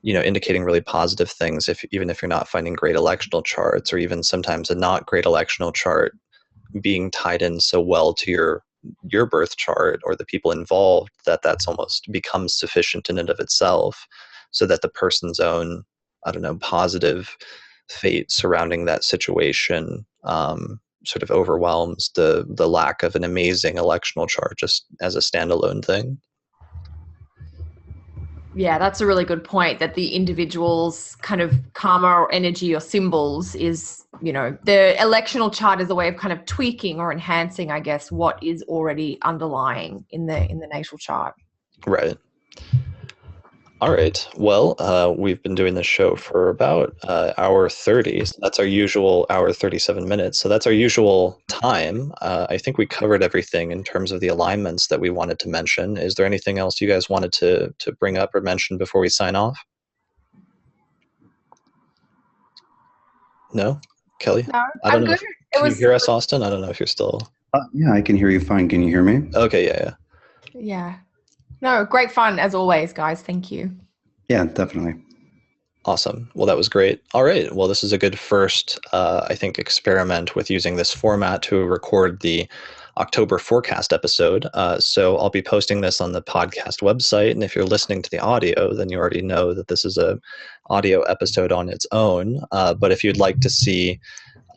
indicating really positive things, even if you're not finding great electional charts, or even sometimes a not great electional chart being tied in so well to your birth chart or the people involved that's almost becomes sufficient in and of itself, so that the person's own, positive fate surrounding that situation sort of overwhelms the lack of an amazing electional chart just as a standalone thing. Yeah, that's a really good point, that the individual's kind of karma or energy or symbols is, the electional chart is a way of kind of tweaking or enhancing, I guess, what is already underlying in the natal chart. Right. All right. Well, we've been doing this show for about hour 30. So that's our usual hour 37 minutes. So that's our usual time. I think we covered everything in terms of the alignments that we wanted to mention. Is there anything else you guys wanted to bring up or mention before we sign off? No? Kelly? No, I don't know. good. Can you hear us, Austin? I don't know if you're still... Yeah, I can hear you fine. Can you hear me? Okay, yeah. Yeah. No, great fun as always, guys. Thank you. Yeah, definitely. Awesome. Well, that was great. All right. Well, this is a good first, I think, experiment with using this format to record the October forecast episode. So I'll be posting this on the podcast website. And if you're listening to the audio, then you already know that this is a audio episode on its own. But if you'd like to see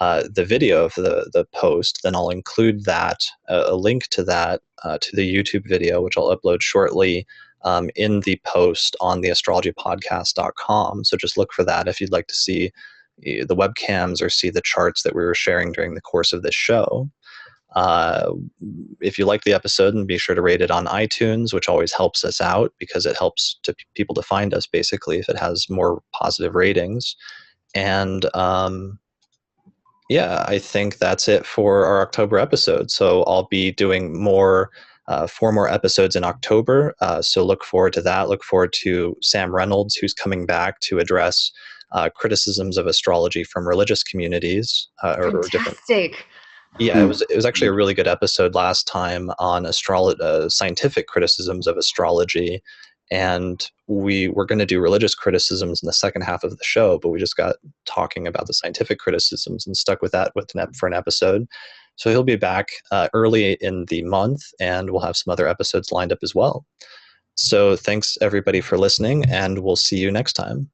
the video of the post, then I'll include that, a link to that, to the YouTube video, which I'll upload shortly in the post on the astrologypodcast.com. So just look for that if you'd like to see the webcams or see the charts that we were sharing during the course of this show. If you like the episode, then be sure to rate it on iTunes, which always helps us out because it helps people to find us, basically, if it has more positive ratings. And yeah, I think that's it for our October episode. So I'll be doing 4 more episodes in October. So look forward to that. Look forward to Sam Reynolds, who's coming back to address criticisms of astrology from religious communities. Fantastic. Yeah, it was actually a really good episode last time on scientific criticisms of astrology, and we were going to do religious criticisms in the second half of the show, but we just got talking about the scientific criticisms and stuck with that for an episode. So he'll be back early in the month, and we'll have some other episodes lined up as well. So thanks everybody for listening, and we'll see you next time.